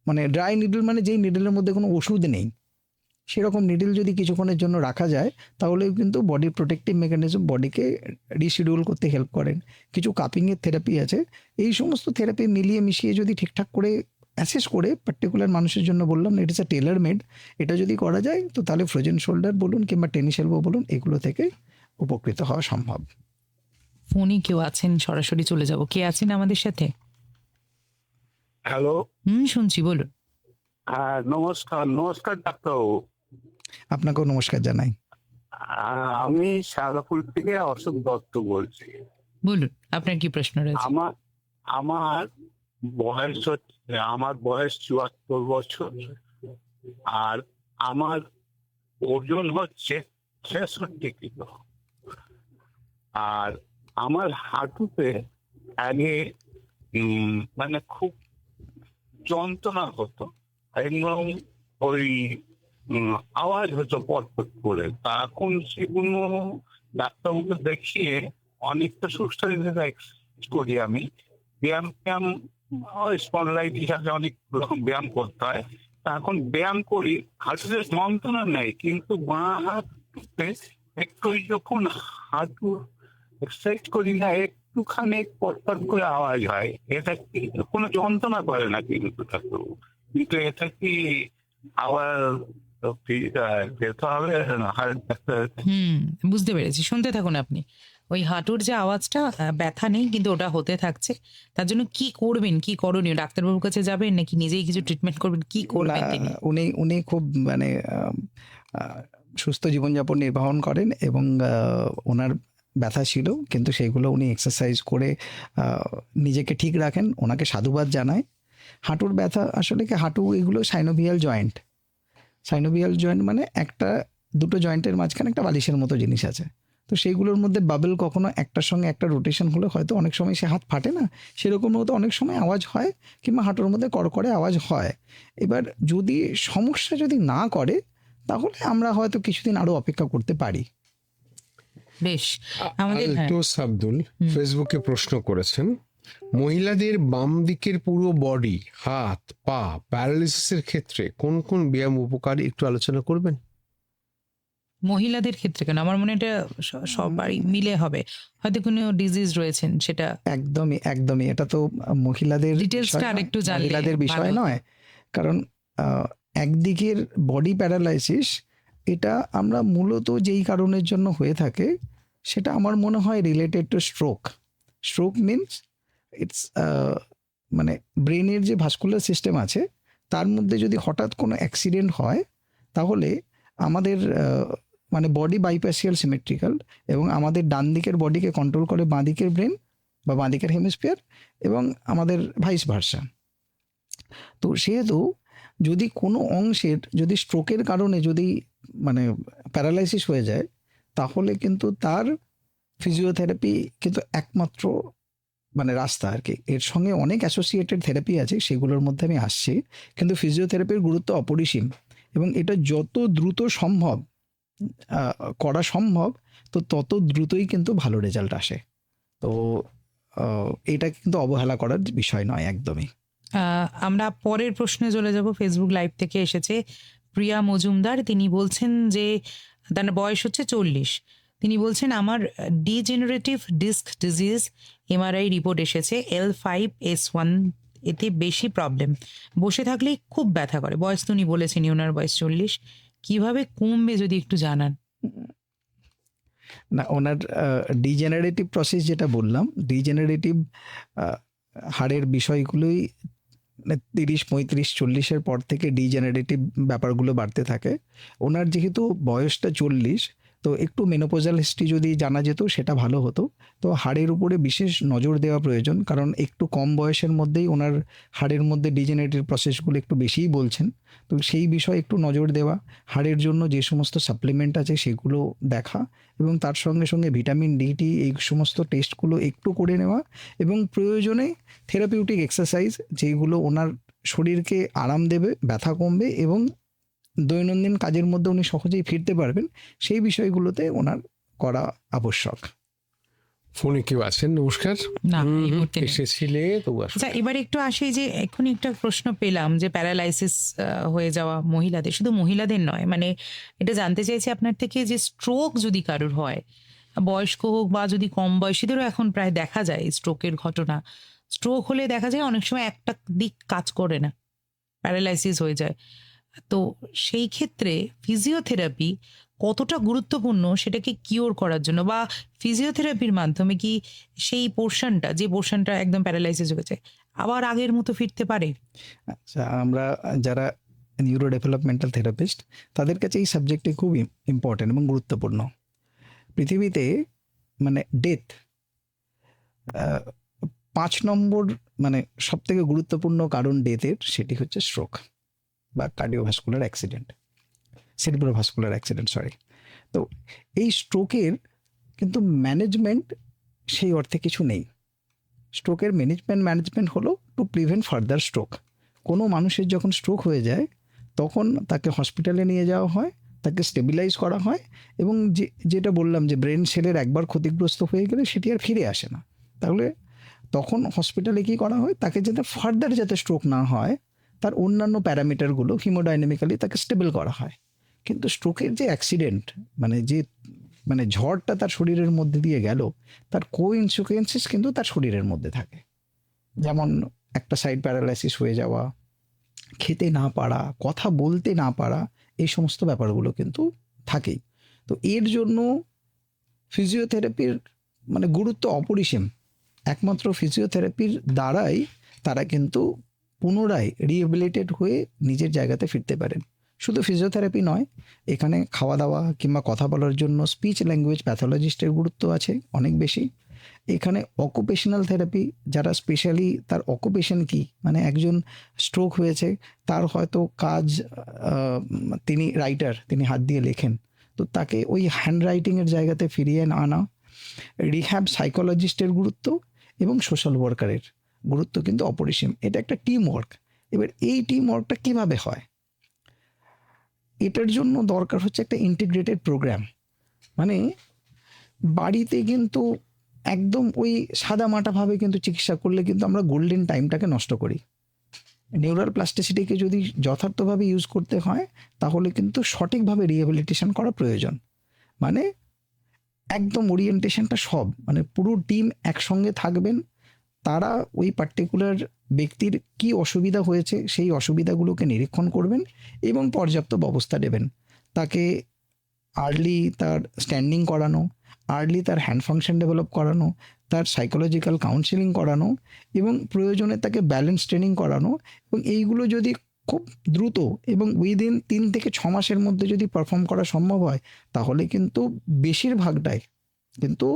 মানে ড্রাই নিডল মানে যেই নিডলের মধ্যে কোনো ওষুধ নেই, সেরকম নিডল যদি কিছুক্ষণের জন্য রাখা যায়, তাহলেও কিন্তু বডির প্রোটেক্টিভ মেকানিজম বডিকে রিশিডিউল করতে হেল্প করেন। কিছু কাপিংয়ের থেরাপি আছে, এই সমস্ত থেরাপি মিলিয়ে মিশিয়ে যদি ঠিকঠাক করে অ্যাসেস করে পার্টিকুলার মানুষের জন্য, বললাম না, ইট ইস আ টেলার মেড, এটা যদি করা যায়, তো তাহলে ফ্রোজেন শোল্ডার বলুন কিংবা টেনিস এলবো বলুন, এগুলো থেকে উপকৃত হওয়া সম্ভব। ফোনে কেউ আছেন, সরাসরি চলে যাব। কে আছেন আমাদের সাথে? হ্যালো, শুনছি, বলুন। হ্যাঁ নমস্কার। নমস্কার ডাক্তারবাবু। আপনাকেও নমস্কার জানাই। আমি শারদাপুর থেকে অশোক দত্ত বলছি। বলুন, আপনার কি প্রশ্ন রয়েছে? আমার বয়স 74 বছর, আর আমার ওজন হচ্ছে 66 কিলো। আর আমার হাঁটুতে আগে মানে খুব যন্ত্রণা হতো এবং ওই আওয়াজ হতো পটপট করে। তা এখন সেগুলো ডাক্তারবাবুকে দেখিয়ে অনেকটা সুস্থ করি আমি। ব্যায়াম স্পন্ডলাইটিস আছে, অনেক রকম ব্যায়াম করতে হয়। তা এখন ব্যায়াম করি, হাঁটুতে যন্ত্রণা নেই, কিন্তু বাঁ হাঁটুতে একটু যখন হাঁটু এক্সারসাইজ করি না, একটুখানি পটপট করে আওয়াজ হয়। এটা কি কোনো যন্ত্রণা করে না কিন্তু ডাক্তারবাবু? কিন্তু এটা কি আবার যেতে হবে বুঝতে পেরেছি, শুনতে থাকুন আপনি। ওই হাঁটুর যে আওয়াজটা, ব্যথা নেই কিন্তু ওটা হতে থাকছে, তার জন্য কি করবেন, কি করণীয়? ডাক্তারবাবুর কাছে যাবেন নাকি নিজেই কিছু ট্রিটমেন্ট করবেন, কি করবেন তিনি? উনি খুব মানে সুস্থ জীবনযাপন নির্বাহন করেন এবং ওনার ব্যথা ছিল, কিন্তু সেইগুলো উনি এক্সারসাইজ করে নিজেকে ঠিক রাখেন, ওনাকে সাধুবাদ জানায়। হাঁটুর ব্যথা আসলে কি, হাঁটু এগুলো সাইনোভিয়াল জয়েন্ট। সাইনোভিয়াল জয়েন্ট মানে দুটো জয়েন্টের মাঝখানে একটা বালিশের মতো জিনিস আছে। তো সেইগুলোর মধ্যে বাবেল কখনো একটার সঙ্গে একটা রোটেশন হলে হয়তো অনেক সময় সে হাত ফাটে না, সেরকম মতো অনেক সময় আওয়াজ হয়, কিংবা হাঁটুর মধ্যে কড়কড়ে আওয়াজ হয়। এবার যদি সমস্যা যদি না করে, তাহলে আমরা হয়তো কিছুদিন আরো অপেক্ষা করতে পারি। বেশ, আমাদের আলতোস আব্দুল ফেসবুকে প্রশ্ন করেছেন, মহিলাদের বাম দিকের পুরো বডি, হাত পা প্যারালিসিসের ক্ষেত্রে কোন কোন ব্যায়াম উপকারী, একটু আলোচনা করবেন? মহিলাদের ক্ষেত্রে কেন? আমার মনে হয় এটা সবারই মিলে হবে, হয়তো কোনো ডিজিজ রয়েছেন সেটা। একদমই এটা তো মহিলাদের ডিটেলসটা আরেকটু জানলে মহিলাদের বিষয় ভালো। নয়, কারণ একদিকের বডি প্যারালাইসিস, এটা আমরা মূলত যেই কারণের জন্য হয়ে থাকে, সেটা আমার মনে হয় related to stroke. Stroke means it's মানে ব্রেনের যে ভাস্কুলার সিস্টেম আছে, তার মধ্যে যদি হঠাৎ কোনো অ্যাক্সিডেন্ট হয়, তাহলে আমাদের মানে বডি বাইপ্যাসিয়াল সিমেট্রিক্যাল, এবং আমাদের ডান দিকের বডিকে কন্ট্রোল করে বাঁ দিকের ব্রেন বা বাঁ দিকের হেমিস্ফিয়ার, এবং আমাদের ভাইস ভার্সা। তো সেহেতু যদি কোনো অংশের যদি স্ট্রোকের কারণে যদি মানে প্যারালাইসিস হয়ে যায়, তাহলে কিন্তু তার ফিজিওথেরাপি কিন্তু একমাত্র মানে রাস্তা আর কি। এর সঙ্গে অনেক অ্যাসোসিয়েটেড থেরাপি আছে, সেগুলোর মধ্যে আমি আসছি, কিন্তু ফিজিওথেরাপির গুরুত্ব অপরিসীম এবং এটা যত দ্রুত সম্ভব আহ, করা সম্ভব, তো তত দ্রুতই কিন্তু ভালো রেজাল্ট আসে। তো এটা কিন্তু অবহেলা করার বিষয় নয় একদমই। আমরা পরের প্রশ্নে চলে যাব। ফেসবুক লাইভ থেকে এসেছে প্রিয়া মজুমদার। তিনি বলছেন যে তার বয়স হচ্ছে 40। তিনি বলছেন আমার degenerative disc disease MRI report এসেছে L5S1, এতে বেশি প্রবলেম, বসে থাকলেই খুব ব্যথা করে। বয়স তো উনি বলেছেন ওনার বয়স 40। কিভাবে কমবে যদি একটু জানান। না, ওনার ডিজেনারেটিভ প্রসেস যেটা বললাম, ডিজেনারেটিভ হাড়ের বিষয়গুলোই 30, 35, 40-এর পর থেকে ডিজেনারেটিভ ব্যাপারগুলো বাড়তে থাকে। ওনার যেহেতু বয়সটা 40, তো একটু মেনোপজাল হিস্ট্রি যদি জানা যেত সেটা ভালো হতো। তো হাড়ের উপরে বিশেষ নজর দেওয়া প্রয়োজন, কারণ একটু কম বয়সের মধ্যেই ওনার হাড়ের মধ্যে ডিজেনারেটিভ প্রসেসগুলো একটু বেশিই বলছেন। তো সেই বিষয়ে একটু নজর দেওয়া, হাড়ের জন্য যে সমস্ত সাপ্লিমেন্ট আছে সেগুলো দেখা, এবং তার সঙ্গে সঙ্গে ভিটামিন ডি এই সমস্ত টেস্টগুলো একটু করে নেওয়া, এবং প্রয়োজনে থেরাপিউটিক এক্সারসাইজ যেগুলো ওনার শরীরকে আরাম দেবে, ব্যথা কমবে এবং দৈনন্দিন কাজের মধ্যে উনি সহজেই ফিরতে পারবেন, সেই বিষয়গুলোতে ওনার করা আবশ্যক। ফোনে কেউ আছেন? নমস্কার। না, এই মুহূর্তে নেই। এসেছিলে তো আসো। আচ্ছা, এবার একটু আসি যে এক্ষুনি একটা প্রশ্ন পেলাম যে প্যারালাইসিস হয়ে যাওয়া মহিলাদের, শুধু মহিলাদের নয়, মানে এটা জানতে চাইছি আপনার থেকে যে স্ট্রোক যদি কারোর হয়, বয়স্ক হোক বা যদি কম বয়সীদেরও এখন প্রায় দেখা যায় স্ট্রোকের ঘটনা। স্ট্রোক হলে দেখা যায় অনেক সময় একটা দিক কাজ করে না, প্যারালাইসিস হয়ে যায়। তো সেই ক্ষেত্রে ফিজিওথেরাপি কতটা গুরুত্বপূর্ণ সেটাকে কিওর করার জন্য, বা ফিজিওথেরাপির মাধ্যমে কি সেই পোর্শনটা, যে পোর্শনটা একদম প্যারালাইসিস হয়ে গেছে, আবার আগের মতো ফিরতে পারে? আচ্ছা, আমরা যারা নিউরো ডেভেলপমেন্টাল থেরাপিস্ট, তাদের কাছে এই সাবজেক্টটি খুব ইম্পর্টেন্ট এবং গুরুত্বপূর্ণ। পৃথিবীতে মানে ডেথ 5 নম্বর মানে সব থেকে গুরুত্বপূর্ণ কারণ ডেথের, সেটি হচ্ছে স্ট্রোক বা কার্ডিওভাস্কুলার অ্যাক্সিডেন্ট, সেরিব্রোভাস্কুলার অ্যাক্সিডেন্ট, সরি। তো এই স্ট্রোকের কিন্তু ম্যানেজমেন্ট সেই অর্থে কিছু নেই। স্ট্রোকের ম্যানেজমেন্ট হলো টু প্রিভেন্ট ফার্দার স্ট্রোক। কোনো মানুষের যখন স্ট্রোক হয়ে যায় তখন তাকে হসপিটালে নিয়ে যাওয়া হয়, তাকে স্টেবিলাইজ করা হয়, এবং যেটা বললাম যে ব্রেন সেলের একবার ক্ষতিগ্রস্ত হয়ে গেলে সেটি আর ফিরে আসে না। তাহলে তখন হসপিটালে কী করা হয়, তাকে যাতে ফার্দার যাতে স্ট্রোক না হয় তার অন্যান্য প্যারামিটারগুলো হিমোডাইনামিক্যালি তাকে স্টেবল করা হয়। কিন্তু স্ট্রোকের যে অ্যাক্সিডেন্ট, মানে ঝড়টা তার শরীরের মধ্যে দিয়ে গেল, তার ইনসিকুয়েন্সেস কিন্তু তার শরীরের মধ্যে থাকে। যেমন একটা সাইড প্যারালাইসিস হয়ে যাওয়া, খেতে না পারা, কথা বলতে না পারা, এই সমস্ত ব্যাপারগুলো কিন্তু থাকেই। তো এর জন্য ফিজিওথেরাপির মানে গুরুত্ব অপরিসীম। একমাত্র ফিজিওথেরাপির দ্বারাই তারা কিন্তু পুনরায় রিহেবিলিটেট হয়ে নিজের জায়গাতে ফিরতে পারেন। শুধু ফিজিওথেরাপি নয়, এখানে খাওয়া দাওয়া কিংবা কথা বলার জন্য স্পিচ ল্যাঙ্গুয়েজ প্যাথোলজিস্টের গুরুত্ব আছে অনেক বেশি। এখানে অকুপেশনাল থেরাপি, যারা স্পেশালি তার অকুপেশন কি, মানে একজন স্ট্রোক হয়েছে, তার হয়তো কাজ, তিনি রাইটার, তিনি হাত দিয়ে লেখেন, তো তাকে ওই হ্যান্ড রাইটিংয়ের জায়গাতে ফিরিয়ে আনা। রিহ্যাব সাইকোলজিস্টের গুরুত্ব এবং সোশ্যাল ওয়ার্কারের গুরুত্ব কিন্তু অপরিসীম। এটা একটা টিম ওয়ার্ক। এবার এই টিম ওয়ার্কটা কীভাবে হয়, এটার জন্য দরকার হচ্ছে একটা ইন্টিগ্রেটেড প্রোগ্রাম। মানে বাড়িতে কিন্তু একদম ওই সাদামাটাভাবে কিন্তু চিকিৎসা করলে কিন্তু আমরা গোল্ডেন টাইমটাকে নষ্ট করি। নিউরাল প্লাস্টিসিটিকে যদি যথার্থভাবে ইউজ করতে হয় তাহলে কিন্তু সঠিকভাবে রিহ্যাবিলিটেশন করা প্রয়োজন। মানে একদম ওরিয়েন্টেশনটা সব, মানে পুরো টিম একসঙ্গে থাকবেন, তারা ওই পার্টিকুলার ব্যক্তির কি অসুবিধা হয়েছে সেই অসুবিধাগুলোকে নিরীক্ষণ করবেন এবং পর্যাপ্ত ব্যবস্থা নেবেন। তাকে আর্লি তার স্ট্যান্ডিং করানো, আর্লি তার হ্যান্ড ফাংশন ডেভেলপ করানো, তার সাইকোলজিক্যাল কাউন্সিলিং করানো এবং প্রয়োজনে তাকে ব্যালেন্স ট্রেনিং করানো, এবং এইগুলো যদি খুব দ্রুত এবং উইদিন 3 থেকে 6 মাসের মধ্যে যদি পারফর্ম করা সম্ভব হয়, তাহলে কিন্তু বেশিরভাগটাই কিন্তু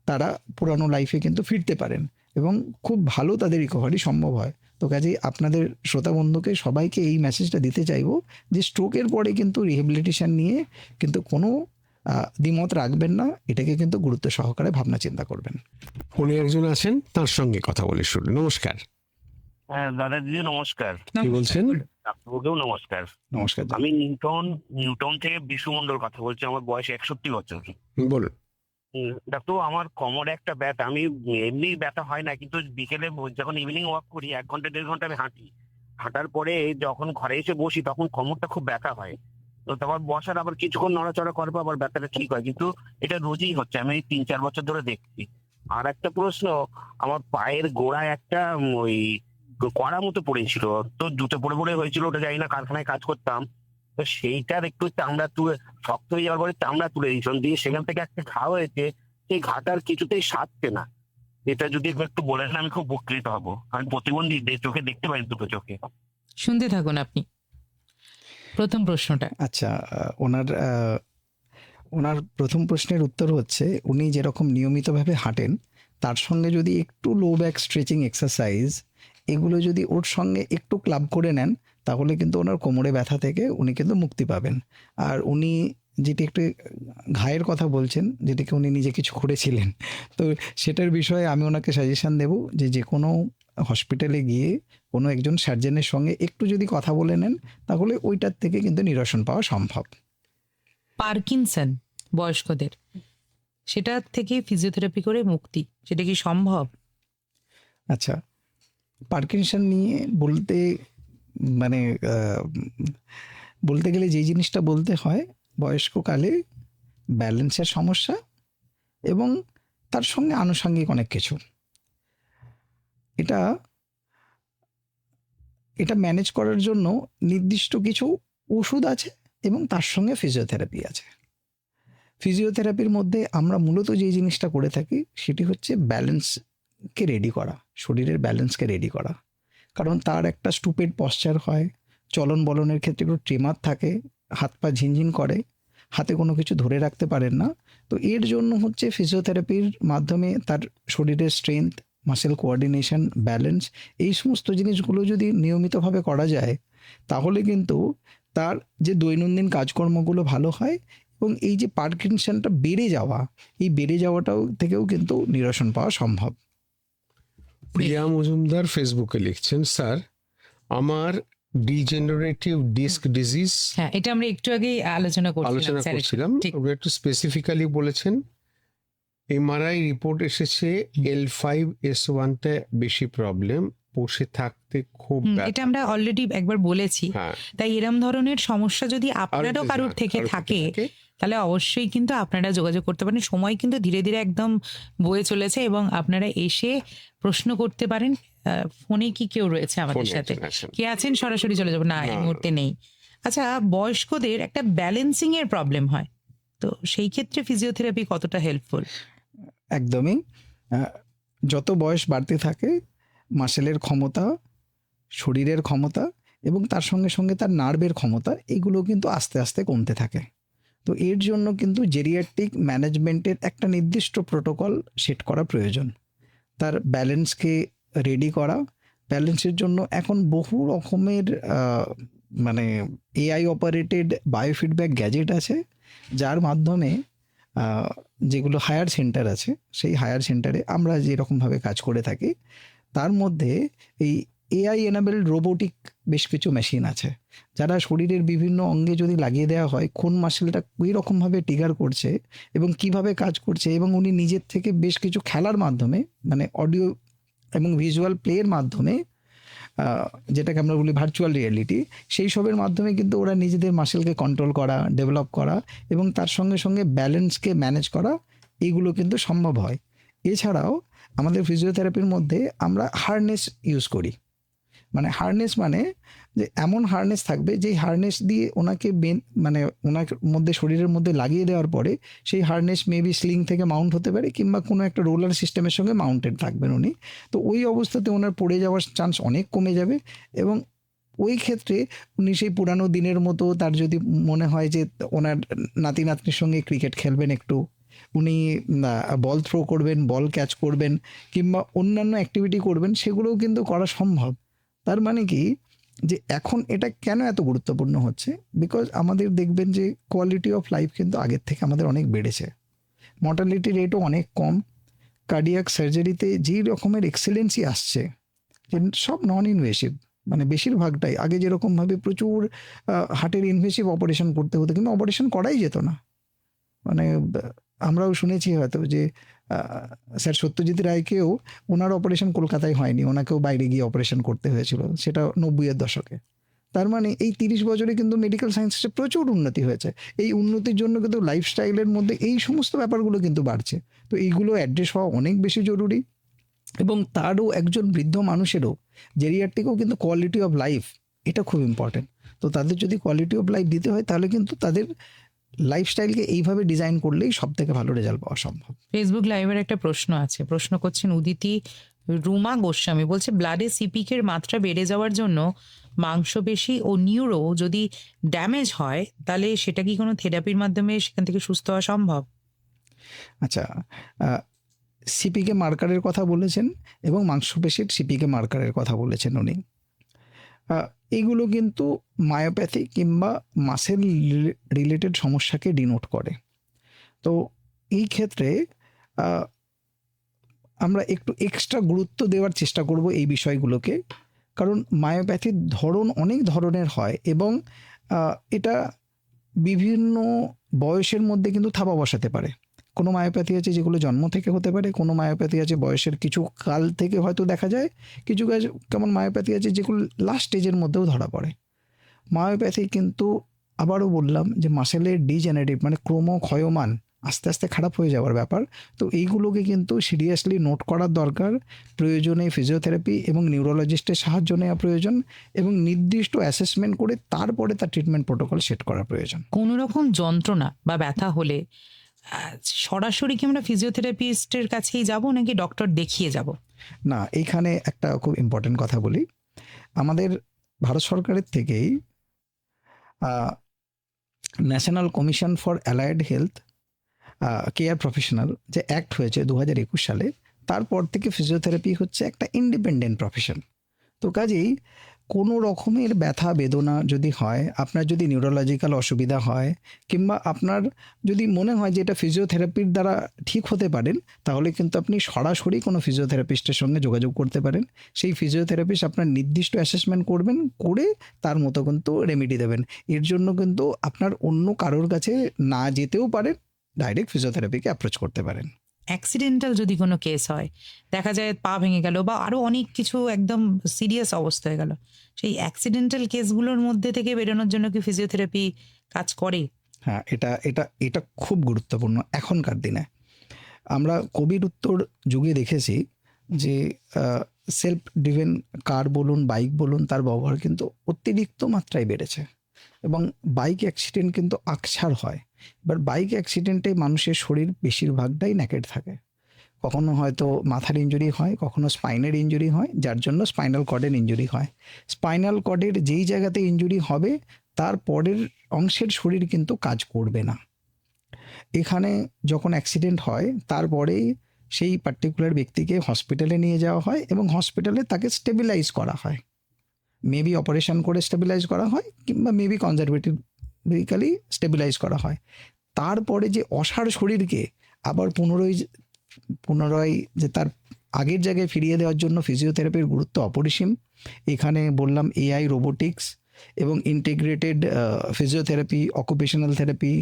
তারা পুরানো লাইফে কিন্তু ফিরতে পারেন এবং খুব ভালো তাদের রিকভারি সম্ভব হয়। তো কাজেই আপনাদের শ্রোতা বন্ধুকে সবাইকে এই মেসেজটা দিতে চাইবো যে স্ট্রোকের পরে কিন্তু রিহ্যাবিলিটেশন নিয়ে কিন্তু কোনো দ্বিমত রাখবেন না, এটাকে কিন্তু গুরুত্ব সহকারে ভাবনা চিন্তা করবেন। ফোনে একজন আছেন, তার সঙ্গে কথা বলে শুরু। নমস্কার, হ্যাঁ দাদা দিদি নমস্কার, কি বলছেন? ডাক্তারবাবুকেও নমস্কার। নমস্কার। আমি নিউটন থেকে বিশু মন্ডল কথা বলছি। আমার বয়স 61 বছর। বলুন। ডাক্তারবাবু, আমার কোমরে একটা ব্যথা। আমি এমনি ব্যথা হয় না, কিন্তু বিকেলে যখন ইভিনিং ওয়াক করি 1 ঘন্টা 1.5 ঘন্টা আমি হাঁটি। হাঁটার পরে যখন ঘরে এসে বসি তখন কোমরটা খুব ব্যথা হয়। তো তারপর বসার আবার কিছুক্ষণ নড়াচড়া করবো, আবার ব্যথাটা ঠিক হয়। কিন্তু এটা রোজই হচ্ছে, আমি 3-4 বছর ধরে দেখছি। আর একটা প্রশ্ন, আমার পায়ের গোড়ায় একটা ওই কড়া মতো পড়েছিল, তো জুতো পড়ে পড়ে হয়েছিল, ওটা জানি না, কারখানায় কাজ করতাম। তো সেইটার একটু চামড়া তুলে, শক্ত হয়ে যাওয়ার পরে চামড়া তুলে দিয়েছিলাম, দিয়ে সেখান থেকে একটা ঘা হয়েছে। সেই ঘাটার কিছুতেই সারছে না। এটা যদি একটু বলেন আমি খুব উপকৃত হব। আমি প্রতিবন্ধী, চোখে দেখতে পাই দুটো চোখে। শুনতে থাকুন আপনি প্রথম প্রশ্নটা। আচ্ছা, ওনার প্রথম প্রশ্নের উত্তর হচ্ছে, উনি যেরকম নিয়মিতভাবে হাঁটেন তার সঙ্গে যদি একটু লো ব্যাক স্ট্রেচিং এক্সারসাইজ এগুলো যদি ওর সঙ্গে একটু ক্লাব করে নেন, তাহলে কিন্তু ওনার কোমরে ব্যথা থেকে উনি কিন্তু মুক্তি পাবেন। আর উনি যেটি একটু ঘায়ের কথা বলছেন, যেটাকে উনি নিজে কিছু করেছিলেন, তো সেটার বিষয়ে আমি ওনাকে সাজেশন দেব যে যে কোনো হসপিটালে গিয়ে কোনো একজন সার্জনের সঙ্গে একটু যদি কথা বলে নেন, তাহলে ওইটার থেকে কিন্তু নিরসন পাওয়া সম্ভব। পার্কিনসন বয়স্কদের, সেটা থেকে ফিজিওথেরাপি করে মুক্তি, সেটা কি সম্ভব? আচ্ছা, পার্কিনসন নিয়ে মানে বলতে গেলে যেই জিনিসটা বলতে হয়, বয়স্ককালে ব্যালেন্সের সমস্যা এবং তার সঙ্গে আনুষঙ্গিক অনেক কিছু। এটা এটা ম্যানেজ করার জন্য নির্দিষ্ট কিছু ওষুধ আছে এবং তার সঙ্গে ফিজিওথেরাপি আছে। ফিজিওথেরাপির মধ্যে আমরা মূলত যে জিনিসটা করে থাকি সেটি হচ্ছে ব্যালেন্সকে রেডি করা, শরীরের ব্যালেন্সকে রেডি করা। কারণ তার একটা স্টুপেড পশ্চার হয়, চলন বলনের ক্ষেত্রে একটু ট্রেমার থাকে, হাত পা ঝিনঝিন করে, হাতে কোনো কিছু ধরে রাখতে পারেন না। তো এর জন্য হচ্ছে ফিজিওথেরাপির মাধ্যমে তার শরীরের স্ট্রেংথ, মাসেল কোঅর্ডিনেশন, ব্যালেন্স, এই সমস্ত জিনিসগুলো যদি নিয়মিতভাবে করা যায়, তাহলে কিন্তু তার যে দৈনন্দিন কাজকর্মগুলো ভালো হয় এবং এই যে পার্কিনসনটা বেড়ে যাওয়া, এই বেড়ে যাওয়াটাও থেকেও কিন্তু নিরসন পাওয়া সম্ভব। প্রিয়া মজুমদার ফেসবুকে লিখছেন, স্যার আমার ডিজেনারেটিভ ডিস্ক ডিজিজ। হ্যাঁ, এটা আমরা একটু আগেই আলোচনা করছিলাম। ঠিক। ওটা একটু স্পেসিফিক্যালি বলেছেন, এমআরআই রিপোর্ট এসেছে L5S1টা বেশি প্রবলেম, বসে থাকতে খুব ব্যথা। এটা আমরা অলরেডি একবার বলেছি। হ্যাঁ, তাই এরম ধরনের সমস্যা যদি আপনারও কারোর থেকে থাকে, তাহলে অবশ্যই কিন্তু আপনারা যোগাযোগ করতে পারেন। সময় কিন্তু ধীরে ধীরে একদম বয়ে চলেছে এবং আপনারা এসে প্রশ্ন করতে পারেন। ফোনে কি কেউ রয়েছে আমাদের ফোনে সাথে? একজন আছেন। কে আছেন? সরাসরি চলে যাবো না, এই না। মুহূর্তে নেই। আচ্ছা, বয়স্কদের একটা ব্যালেন্সিং এর প্রবলেম হয়, তো সেই ক্ষেত্রে ফিজিওথেরাপি কতটা হেল্পফুল? একদমই। যত বয়স বাড়তে থাকে, মাসেলের ক্ষমতা, শরীরের ক্ষমতা এবং তার সঙ্গে সঙ্গে তার নার্ভের ক্ষমতা, এগুলো কিন্তু আস্তে আস্তে কমতে থাকে। তো এর জন্য কিন্তু জেরিয়াট্রিক ম্যানেজমেন্টের একটা নির্দিষ্ট প্রোটোকল সেট করা প্রয়োজন। তার ব্যালেন্সকে রেডি করা, ব্যালেন্সের জন্য এখন বহু রকমের মানে এআই অপারেটেড বায়োফিডব্যাক গ্যাজেট আছে, যার মাধ্যমে যেগুলো হায়ার সেন্টার আছে, সেই হায়ার সেন্টারে আমরা যেরকমভাবে কাজ করে থাকি, তার মধ্যে এই এআই এনাবেলড রোবোটিক বেশ কিছু মেশিন আছে, যারা শরীরের বিভিন্ন অঙ্গে যদি লাগিয়ে দেওয়া হয়, কোন মাসেলটা কী রকমভাবে ট্রিগার করছে এবং কিভাবে কাজ করছে, এবং উনি নিজের থেকে বেশ কিছু খেলার মাধ্যমে, মানে অডিও এবং ভিজুয়াল প্লের মাধ্যমে, যেটাকে আমরা বলি ভার্চুয়াল রিয়েলিটি, সেই সবের মাধ্যমে কিন্তু ওরা নিজেদের মাসেলকে কন্ট্রোল করা, ডেভেলপ করা এবং তার সঙ্গে সঙ্গে ব্যালেন্সকে ম্যানেজ করা, এইগুলো কিন্তু সম্ভব হয়। এছাড়াও আমাদের ফিজিওথেরাপির মধ্যে আমরা হারনেস ইউজ করি। মানে হারনেস মানে যে এমন হারনেস থাকবে, যেই হারনেস দিয়ে ওনাকে মানে ওনার মধ্যে, শরীরের মধ্যে লাগিয়ে দেওয়ার পরে সেই হারনেস মেবি স্লিং থেকে মাউন্ট হতে পারে কিংবা কোনো একটা রোলার সিস্টেমের সঙ্গে মাউন্টেড থাকবেন উনি। তো ওই অবস্থাতে ওনার পড়ে যাওয়ার চান্স অনেক কমে যাবে এবং ওই ক্ষেত্রে উনি সেই পুরানো দিনের মতো, তার যদি মনে হয় যে ওনার নাতি নাতনির সঙ্গে ক্রিকেট খেলবেন, একটু উনি বল থ্রো করবেন, বল ক্যাচ করবেন কিংবা অন্যান্য অ্যাক্টিভিটি করবেন, সেগুলোও কিন্তু করা সম্ভব। তার মানে কি, যে এখন এটা কেন এত গুরুত্বপূর্ণ হচ্ছে, বিকজ আমাদের দেখবেন যে কোয়ালিটি অফ লাইফ কিন্তু আগের থেকে আমাদের অনেক বেড়েছে, মর্টালিটি রেটও অনেক কম, কার্ডিয়াক সার্জারিতে যেই রকমের এক্সেলেন্সি আসছে, যে সব নন ইনভেসিভ, মানে বেশিরভাগটাই আগে যেরকমভাবে প্রচুর হার্টের ইনভেসিভ অপারেশন করতে হতো কিংবা অপারেশন করাই যেত না, মানে আমরাও শুনেছি হয়তো যে স্যার সত্যজিৎ রায়কেও ওনার অপারেশন কলকাতায় হয়নি, ওনাকেও বাইরে গিয়ে অপারেশন করতে হয়েছিল, সেটা 90-এর দশকে। তার মানে এই 30 বছরে কিন্তু মেডিকেল সায়েন্সে প্রচুর উন্নতি হয়েছে। এই উন্নতির জন্য কিন্তু লাইফস্টাইলের মধ্যে এই সমস্ত ব্যাপারগুলো কিন্তু বাড়ছে। তো এইগুলো অ্যাড্রেস হওয়া অনেক বেশি জরুরি, এবং তারও একজন বৃদ্ধ মানুষেরও জেরিয়াট্রিকও কিন্তু কোয়ালিটি অফ লাইফ এটা খুব ইম্পর্টেন্ট। তো তাদের যদি কোয়ালিটি অফ লাইফ দিতে হয় তাহলে কিন্তু তাদের লাইফস্টাইলকে এইভাবে ডিজাইন করলেই সব থেকে ভালো রেজাল্ট পাওয়া সম্ভব। ফেসবুক লাইভের একটা প্রশ্ন আছে, প্রশ্ন করছেন উদিতি রুমা গোস্বামী, বলছে ব্লাডে সিপিকের মাত্রা বেড়ে যাওয়ার জন্য মাংসপেশি ও নিউরো যদি ড্যামেজ হয় তাহলে সেটা কি কোনো থেরাপির মাধ্যমে সেখান থেকে সুস্থ হওয়া সম্ভব? আচ্ছা, সিপিকে মার্কারের কথা বলেছেন এবং মাংসপেশির সিপিকে মার্কারের কথা বলেছেন উনি। এইগুলো কিন্তু মায়োপ্যাথি কিংবা মাসেল রিলেটেড সমস্যাকে ডিনোট করে। তো এই ক্ষেত্রে আমরা একটু এক্সট্রা গুরুত্ব দেওয়ার চেষ্টা করব এই বিষয়গুলোকে, কারণ মায়োপ্যাথির ধরন অনেক ধরনের হয় এবং এটা বিভিন্ন বয়সের মধ্যে কিন্তু থাবা বসাতে পারে। কোনো মায়োপ্যাথি আছে যেগুলো জন্ম থেকে হতে পারে, কোনো মায়োপ্যাথি আছে বয়সের কিছু কাল থেকে হয়তো দেখা যায়, কিছু কেমন মায়োপ্যাথি আছে যেগুলো লাস্ট স্টেজের মধ্যেও ধরা পড়ে। মায়োপ্যাথি কিন্তু আবারও বললাম যে মাসেলের ডিজেনারেটিভ, মানে ক্রমক্ষয়মান, আস্তে আস্তে খারাপ হয়ে যাওয়ার ব্যাপার। তো এইগুলোকে কিন্তু সিরিয়াসলি নোট করার দরকার, প্রয়োজনে ফিজিওথেরাপি এবং নিউরোলজিস্টের সাহায্য নেওয়া প্রয়োজন, এবং নির্দিষ্ট অ্যাসেসমেন্ট করে তারপরে তার ট্রিটমেন্ট প্রোটোকল সেট করা প্রয়োজন। কোনো রকম যন্ত্রণা বা ব্যথা হলে সরাসরি কি আমরা ফিজিওথেরাপিস্টের কাছেই যাব নাকি ডক্টর দেখিয়ে যাব? না, এইখানে একটা খুব ইম্পর্টেন্ট কথা বলি। আমাদের ভারত সরকারের থেকেই national commission for allied health care professional যে অ্যাক্ট হয়েছে 2021 সালে, তারপর থেকে ফিজিওথেরাপি হচ্ছে একটা ইন্ডিপেন্ডেন্ট প্রফেশন। তো কাজেই কোনো রকমের ব্যথা বেদনা যদি হয়, আপনার যদি নিউরোলজিক্যাল অসুবিধা হয়, কিংবা আপনার যদি মনে হয় যে এটা ফিজিওথেরাপির দ্বারা ঠিক হতে পারেন, তাহলে কিন্তু আপনি সরাসরি কোনো ফিজিওথেরাপিস্টের সঙ্গে যোগাযোগ করতে পারেন। সেই ফিজিওথেরাপিস্ট আপনার নির্দিষ্ট অ্যাসেসমেন্ট করবেন, করে তার মতো কিন্তু রেমেডি দেবেন। এর জন্য কিন্তু আপনার অন্য কারোর কাছে না যেতেও পারেন, ডাইরেক্ট ফিজিওথেরাপিকে অ্যাপ্রোচ করতে পারেন। অ্যাক্সিডেন্টাল যদি কোনো কেস হয়, দেখা যায় পা ভেঙে গেল বা আরো অনেক কিছু একদম সিরিয়াস অবস্থা হয়ে গেল, সেই অ্যাক্সিডেন্টাল কেসগুলোর মধ্যে থেকে বেরোনোর জন্য কি ফিজিওথেরাপি কাজ করে? হ্যাঁ, এটা এটা এটা খুব গুরুত্বপূর্ণ এখনকার দিনে। আমরা কোভিড উত্তর যুগে দেখেছি যে সেলফ ড্রিভেন কার বলুন, বাইক বলুন, তার ব্যবহার কিন্তু অতিরিক্ত মাত্রায় বেড়েছে, এবং বাইক অ্যাক্সিডেন্ট কিন্তু আকছার হয়। এবার বাইক অ্যাক্সিডেন্টে মানুষের শরীর বেশিরভাগটাই ন্যাকেড থাকে, কখনো হয়তো মাথার ইনজুরি হয়, কখনো স্পাইনের ইনজুরি হয়, যার জন্য স্পাইনাল কর্ডের ইনজুরি হয়। স্পাইনাল কর্ডের যেই জায়গাতে ইনজুরি হবে তার পরের অংশের শরীর কিন্তু কাজ করবে না। এখানে যখন অ্যাক্সিডেন্ট হয় তারপরেই সেই পার্টিকুলার ব্যক্তিকে হসপিটালে নিয়ে যাওয়া হয় এবং হসপিটালে তাকে স্টেবিলাইজ করা হয়। মেবি অপারেশন করে স্টেবিলাইজ করা হয়, কিংবা মেবি কনজারভেটিভলি স্টেবিলাইজ করা হয়। তারপরে যে অসাড় শরীরকে আবার পুনরায় যে তার আগের জায়গায় ফিরিয়ে দেওয়ার জন্য ফিজিওথেরাপির গুরুত্ব অপরিসীম। এখানে বললাম এআই, রোবোটিক্স এবং ইন্টিগ্রেটেড ফিজিওথেরাপি, অকুপেশনাল থেরাপি,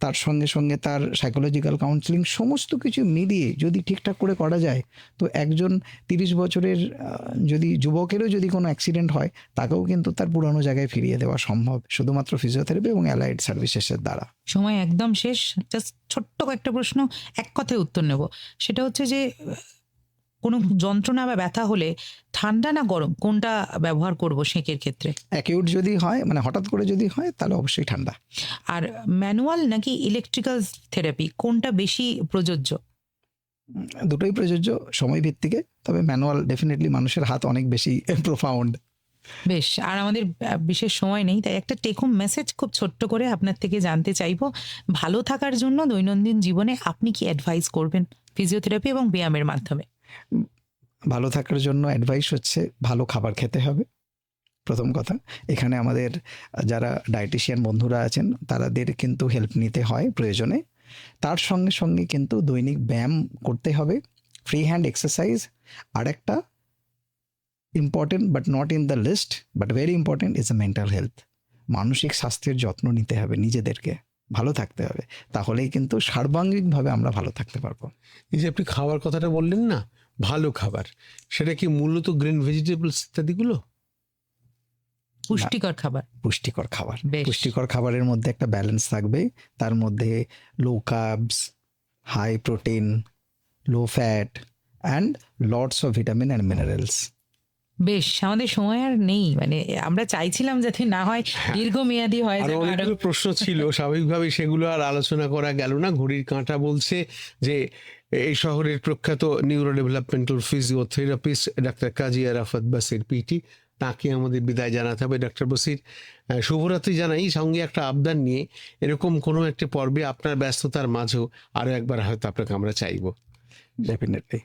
তার সঙ্গে সঙ্গে তার সাইকোলজিক্যাল কাউন্সেলিং, সমস্ত কিছু মিলিয়ে যদি ঠিকঠাক করে করা যায়, তো একজন 30 বছরের যদি যুবকেরও যদি কোনো অ্যাক্সিডেন্ট হয়, তাকেও কিন্তু তার পুরনো জায়গায় ফিরিয়ে দেওয়া সম্ভব শুধুমাত্র ফিজিওথেরাপি এবং অ্যালাইড সার্ভিসেসের দ্বারা। সময় একদম শেষ, জাস্ট ছোট্ট একটা প্রশ্ন, এক কথায় উত্তর নেব। সেটা হচ্ছে যে কোনো যন্ত্রণা বা ব্যথা হলে ঠান্ডা না গরম কোনটা ব্যবহার করব সেকের ক্ষেত্রে? অ্যাকিউট যদি হয়, মানে হঠাৎ করে যদি হয়, তাহলে অবশ্যই ঠান্ডা। আর ম্যানুয়াল নাকি ইলেকট্রিক্যাল থেরাপি কোনটা বেশি প্রযোজ্য? দুটোই প্রযোজ্য, সময় ভিত্তিকে, তবে ম্যানুয়াল ডেফিনেটলি মানুষের হাত অনেক বেশি প্রোফাউন্ড। বেশ, আর আমাদের বিশেষ সময় নেই, তাই একটা টেক হোম মেসেজ খুব ছোট্ট করে আপনার থেকে জানতে চাইবো। ভালো থাকার জন্য দৈনন্দিন জীবনে আপনি কি অ্যাডভাইস করবেন ফিজিওথেরাপি এবং ব্যায়ামের মাধ্যমে? ভালো থাকার জন্য অ্যাডভাইস হচ্ছে ভালো খাবার খেতে হবে, প্রথম কথা। এখানে আমাদের যারা ডায়েটিশিয়ান বন্ধুরা আছেন তাদের কিন্তু হেল্প নিতে হয় প্রয়োজনে। তার সঙ্গে সঙ্গে কিন্তু দৈনিক ব্যায়াম করতে হবে, ফ্রি হ্যান্ড এক্সারসাইজ, আর একটা important but not in the list but very important is a mental health. মানসিক স্বাস্থ্যের যত্ন নিতে হবে, নিজেদেরকে ভালো থাকতে হবে, তাহলেই কিন্তু সার্বাঙ্গিকভাবে আমরা ভালো থাকতে পারবো। এই যে আপনি খাবার কথাটা বললেন না, ভালো খাবার, সেটা কি মূলত গ্রিন ভেজিটেবলস ইত্যাদিগুলো? পুষ্টিকর খাবার। পুষ্টিকর খাবার, বেশ। পুষ্টিকর খাবারের মধ্যে একটা ব্যালেন্স থাকবে, তার মধ্যে low carbs, high protein, low fat and lots of vitamin and minerals. বেশ, আমাদের সময় আর নেই, মানে আমরা চাইছিলাম যাতে না হয় দীর্ঘমেয়াদী হয় আরো যেন আরো অনেকগুলো প্রশ্ন ছিল, স্বাভাবিকভাবে সেগুলো আর আলোচনা করা গেল না। ঘড়ির কাঁটা বলছে যে এই শহরের প্রখ্যাত নিউরো ডেভেলপমেন্টাল ফিজিওথেরাপিস্ট ডাক্তার কাজী আরাফাত বাসির পিটি, তাকে আমাদের বিদায় জানাতে হবে। ডাক্তার বসির, শুভরাত্রি জানাই, সঙ্গে একটা আবদার নিয়ে এরকম কোনো একটা পর্বে আপনার ব্যস্ততার মাঝেও আরো একবার হয়তো আপনাকে আমরা চাইবো। ডেফিনেটলি।